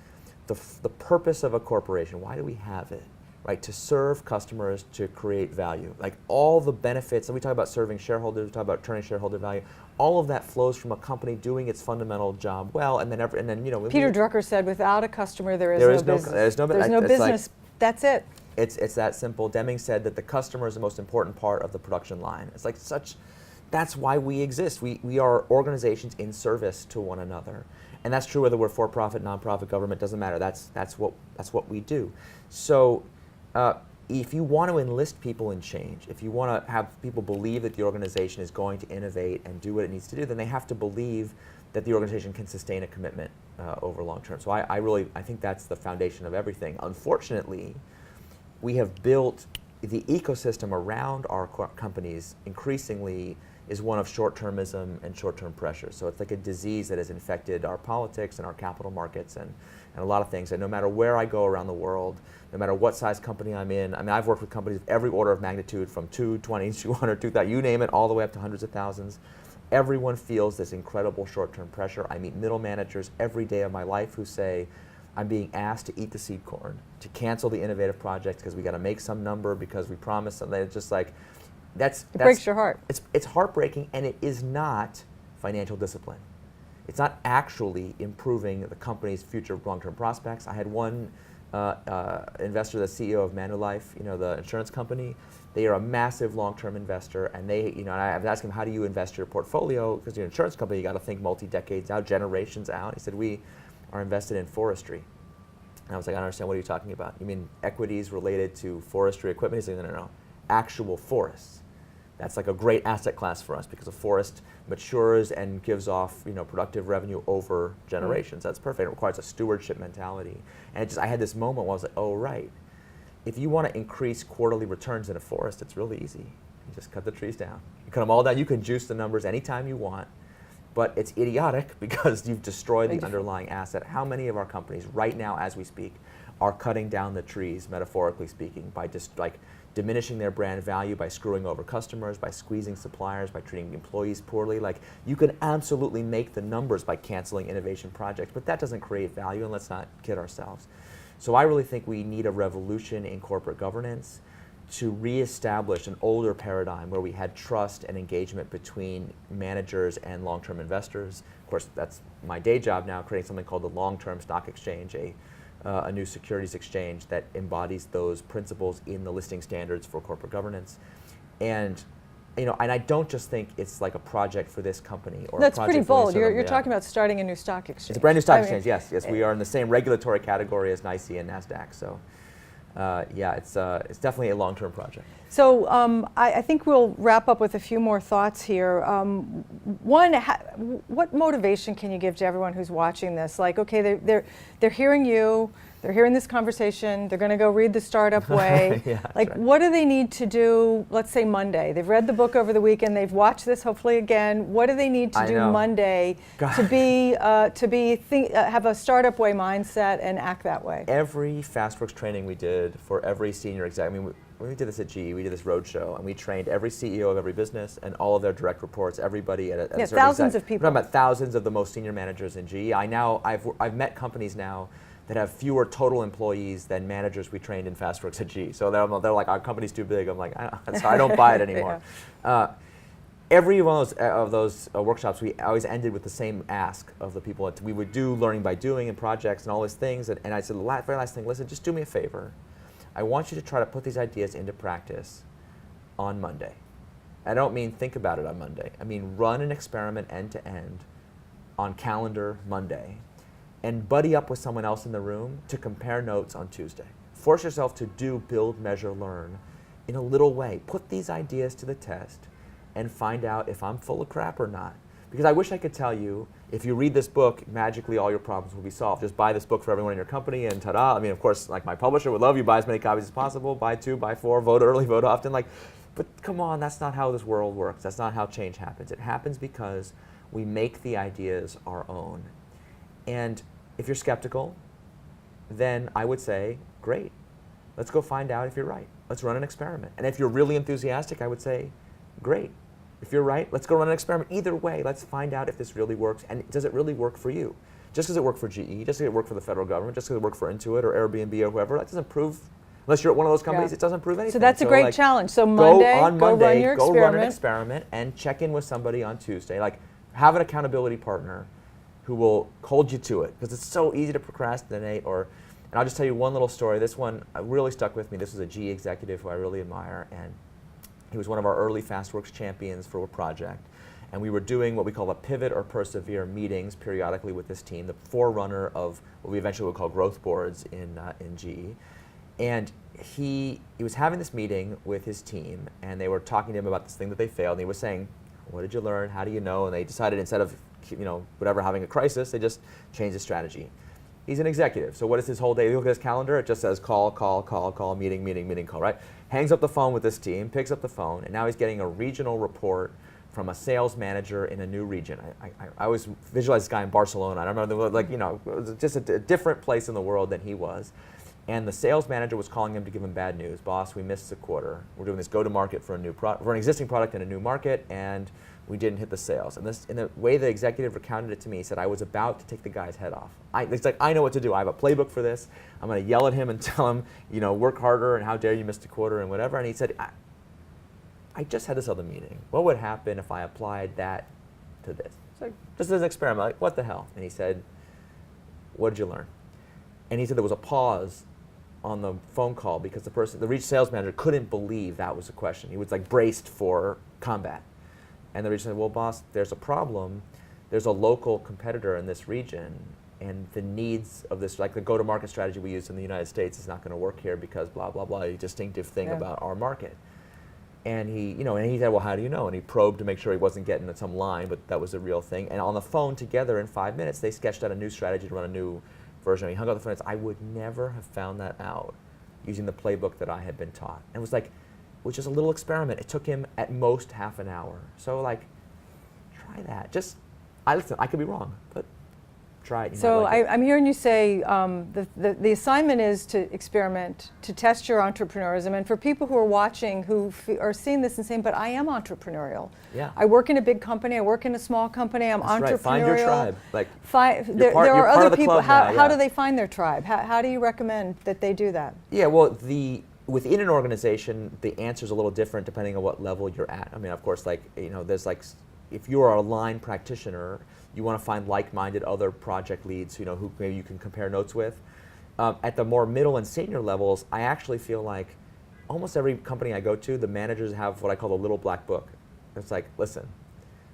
the purpose of a corporation. Why do we have it? Right, to serve customers, to create value. Like all the benefits, and we talk about serving shareholders, we talk about turning shareholder value, all of that flows from a company doing its fundamental job well, and then you know. Peter Drucker said, without a customer, there is no business. There's no business. That's it. It's that simple. Deming said that the customer is the most important part of the production line. It's like that's why we exist. We are organizations in service to one another. And that's true whether we're for-profit, non-profit, government, doesn't matter. That's what we do. So if you want to enlist people in change, if you want to have people believe that the organization is going to innovate and do what it needs to do, then they have to believe that the organization can sustain a commitment over long term. So I think that's the foundation of everything. Unfortunately, we have built the ecosystem around our companies increasingly is one of short-termism and short-term pressure. So it's like a disease that has infected our politics and our capital markets and a lot of things. And no matter where I go around the world, no matter what size company I'm in, I mean, I've worked with companies of every order of magnitude from 2, 20, 200, 2,000, you name it, all the way up to hundreds of thousands. Everyone feels this incredible short-term pressure. I meet middle managers every day of my life who say, I'm being asked to eat the seed corn, to cancel the innovative project because we got to make some number because we promised something. It's just like, it breaks your heart. It's heartbreaking, and it is not financial discipline. It's not actually improving the company's future long-term prospects. I had one investor, the CEO of Manulife, you know, the insurance company. They are a massive long-term investor, and and I was asking him, how do you invest your portfolio? Because you're an insurance company, you got to think multi-decades out, generations out. He said, we are invested in forestry. And I was like, I don't understand, what are you talking about? You mean equities related to forestry equipment? He said, no, actual forests. That's like a great asset class for us because a forest matures and gives off, productive revenue over generations. That's perfect. It requires a stewardship mentality. And I had this moment where I was like, oh, right. If you want to increase quarterly returns in a forest, it's really easy. You just cut the trees down. You cut them all down. You can juice the numbers anytime you want. But it's idiotic because you've destroyed the underlying asset. How many of our companies right now, as we speak, are cutting down the trees, metaphorically speaking, by just diminishing their brand value, by screwing over customers, by squeezing suppliers, by treating employees poorly? Like, you can absolutely make the numbers by canceling innovation projects, but that doesn't create value, and let's not kid ourselves. So I really think we need a revolution in corporate governance to reestablish an older paradigm where we had trust and engagement between managers and long-term investors. Of course, that's my day job now, creating something called the Long-Term Stock Exchange, a new securities exchange that embodies those principles in the listing standards for corporate governance. And and I don't just think it's like a project for this company or that's a project pretty for bold. You're talking about starting a new stock exchange. It's a brand new stock exchange. Yes, we are in the same regulatory category as NYSE and NASDAQ. So it's definitely a long-term project. So I think we'll wrap up with a few more thoughts here. One, what motivation can you give to everyone who's watching this? Like, okay, they're hearing you, they're hearing this conversation, they're going to go read The Startup Way. Yeah, like, right. What do they need to do, let's say Monday? They've read the book over the weekend, they've watched this hopefully again. What do they need to do Monday to have a Startup Way mindset and act that way? Every FastWorks training we did for every senior exec, we did this at GE, we did this roadshow, and we trained every CEO of every business and all of their direct reports, everybody at a certain thousands of people. We're talking about thousands of the most senior managers in GE. I've met companies now that have fewer total employees than managers we trained in FastWorks at GE. So they're like, our company's too big. I'm like, I don't buy it anymore. Yeah. Every one of those workshops, we always ended with the same ask of the people. We would do learning by doing and projects and all these things. And I said, the very last thing, listen, just do me a favor. I want you to try to put these ideas into practice on Monday. I don't mean think about it on Monday. I mean run an experiment end to end on calendar Monday and buddy up with someone else in the room to compare notes on Tuesday. Force yourself to do, build, measure, learn in a little way. Put these ideas to the test and find out if I'm full of crap or not. Because I wish I could tell you, if you read this book, magically all your problems will be solved. Just buy this book for everyone in your company and ta-da. I mean, of course, like my publisher would love you, buy as many copies as possible, buy 2, buy 4, vote early, vote often. But come on, that's not how this world works. That's not how change happens. It happens because we make the ideas our own. And if you're skeptical, then I would say, great, let's go find out if you're right. let's run an experiment. And if you're really enthusiastic, I would say, great. If you're right, let's go run an experiment. Either way, let's find out if this really works, and does it really work for you? Just because it worked for GE, just because it worked for the federal government, just because it worked for Intuit or Airbnb or whoever, that doesn't prove, unless you're at one of those companies, it doesn't prove anything. So that's a great like, challenge. So Monday, go run your go experiment. run an experiment and check in with somebody on Tuesday. Like, have an accountability partner who will hold you to it, because it's so easy to procrastinate. And I'll just tell you one little story. This one really stuck with me. This was a GE executive who I really admire, and he was one of our early FastWorks champions for a project. And we were doing what we call a pivot or persevere meetings periodically with this team, the forerunner of what we eventually would call growth boards in GE. And he was having this meeting with his team, and they were talking to him about this thing that they failed. And he was saying, what did you learn? How do you know? And they decided, instead of whatever, having a crisis, they just changed the strategy. He's an executive, so what is his whole day? You look at his calendar, it just says call, meeting, call, right? Hangs up the phone with this team, picks up the phone, and now he's getting a regional report from a sales manager in a new region. I always visualize this guy in Barcelona. I remember, it was just a different place in the world than he was. And the sales manager was calling him to give him bad news. Boss, we missed the quarter. We're doing this go-to-market for an existing product in a new market, and we didn't hit the sales. And in the way the executive recounted it to me, he said, I was about to take the guy's head off. It's like, I know what to do. I have a playbook for this. I'm going to yell at him and tell him, work harder, and how dare you miss the quarter, and whatever. And he said, I just had this other meeting. What would happen if I applied that to this? It's like, just as an experiment, like, what the hell? And he said, what did you learn? And he said there was a pause on the phone call because the regional sales manager couldn't believe that was a question. He was like braced for combat. And the region said, well, boss, there's a problem. There's a local competitor in this region, and the needs of this, like the go-to-market strategy we use in the United States is not going to work here because blah, blah, blah, a distinctive thing about our market. And he said, well, how do you know? And he probed to make sure he wasn't getting at some line, but that was a real thing. And on the phone together in 5 minutes, they sketched out a new strategy to run a new version. He hung up the phone and said, I would never have found that out using the playbook that I had been taught. And it was like, it was just a little experiment. It took him at most half an hour. So like, try that. Listen, I could be wrong, but try it. So I'm hearing you say the assignment is to experiment, to test your entrepreneurism. And for people who are watching who are seeing this and saying, but I am entrepreneurial. Yeah. I work in a big company, I work in a small company, I'm entrepreneurial. Right. Find your tribe. Like, there are other people. How do they they find their tribe? How do you recommend that they do that? Yeah, well, within an organization, the answer is a little different depending on what level you're at. I mean, of course, there's if you are a line practitioner, you want to find like-minded other project leads, who maybe you can compare notes with. At the more middle and senior levels, I actually feel like almost every company I go to, the managers have what I call the little black book. It's like, listen,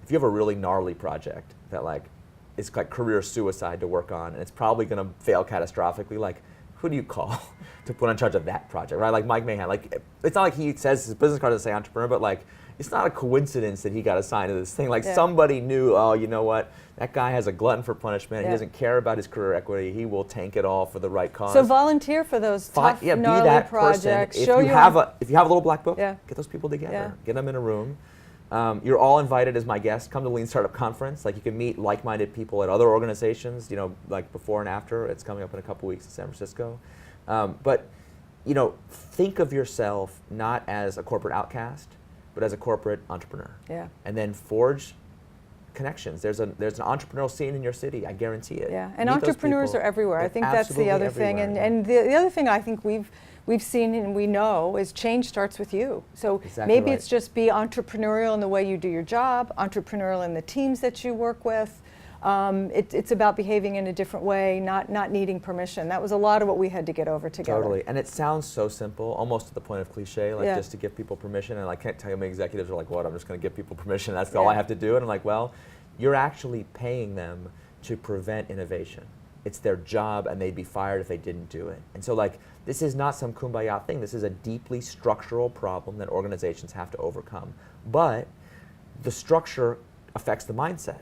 if you have a really gnarly project that is like career suicide to work on, and it's probably going to fail catastrophically, who do you call to put in charge of that project, right? Like Mike Mahan. It's not like he says his business card doesn't say entrepreneur, but it's not a coincidence that he got assigned to this thing. Somebody knew, oh, you know what? That guy has a glutton for punishment. He doesn't care about his career equity. He will tank it all for the right cause. So volunteer for those tough, gnarly projects. If you have a little black book, get those people together. Yeah. Get them in a room. You're all invited as my guests. Come to Lean Startup Conference. You can meet like-minded people at other organizations, before and after. It's coming up in a couple weeks in San Francisco. But think of yourself not as a corporate outcast, but as a corporate entrepreneur. Yeah. And then forge connections. There's an entrepreneurial scene in your city, I guarantee it. Yeah, and entrepreneurs are everywhere. I think that's the other thing. And the other thing I think we've seen and we know is change starts with you. So maybe it's just be entrepreneurial in the way you do your job, entrepreneurial in the teams that you work with. It's about behaving in a different way, not needing permission. That was a lot of what we had to get over together. Totally, and it sounds so simple, almost to the point of cliche, just to give people permission. And I can't tell you how many executives are like, what, I'm just going to give people permission, that's all I have to do. And I'm like, well, you're actually paying them to prevent innovation. It's their job, and they'd be fired if they didn't do it. And so this is not some kumbaya thing. This is a deeply structural problem that organizations have to overcome. But the structure affects the mindset.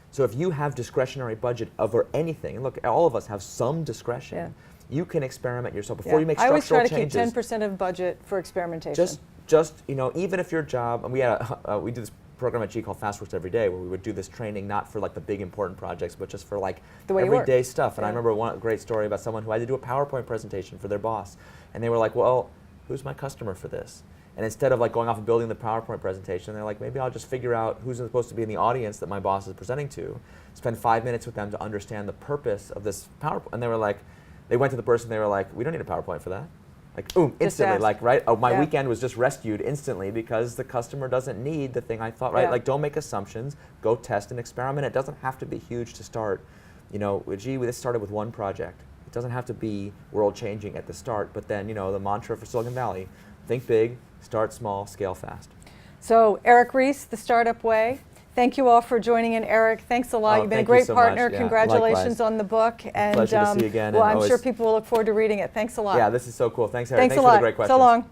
So if you have discretionary budget over anything, and look, all of us have some discretion, you can experiment yourself before you make structural changes. I always try to keep 10% of budget for experimentation. Just even if your job, and we do this program at G called FastWorks Every Day, where we would do this training not for the big important projects, but just for everyday stuff. And I remember one great story about someone who had to do a PowerPoint presentation for their boss, and they were like, well, who's my customer for this? And instead of like going off and building the PowerPoint presentation, they're like, maybe I'll just figure out who's supposed to be in the audience that my boss is presenting to, spend 5 minutes with them to understand the purpose of this PowerPoint. And they were like, they went to the person, they were like, we don't need a PowerPoint for that. Like, boom, instantly, like, right? Oh, my weekend was just rescued instantly because the customer doesn't need the thing I thought, right? Like, don't make assumptions, go test and experiment. It doesn't have to be huge to start. You know, gee, this started with one project. It doesn't have to be world-changing at the start, but then, you know, the mantra for Silicon Valley, think big, start small, scale fast. So Eric Reis, The Startup Way. Thank you all for joining in. Eric, thanks a lot. You've been a great partner. Yeah, congratulations likewise. on the book. And pleasure to see you again. Well, I'm sure people will look forward to reading it. Thanks a lot. Yeah, this is so cool. Thanks, Eric. Thanks a for lot. the great questions. So long.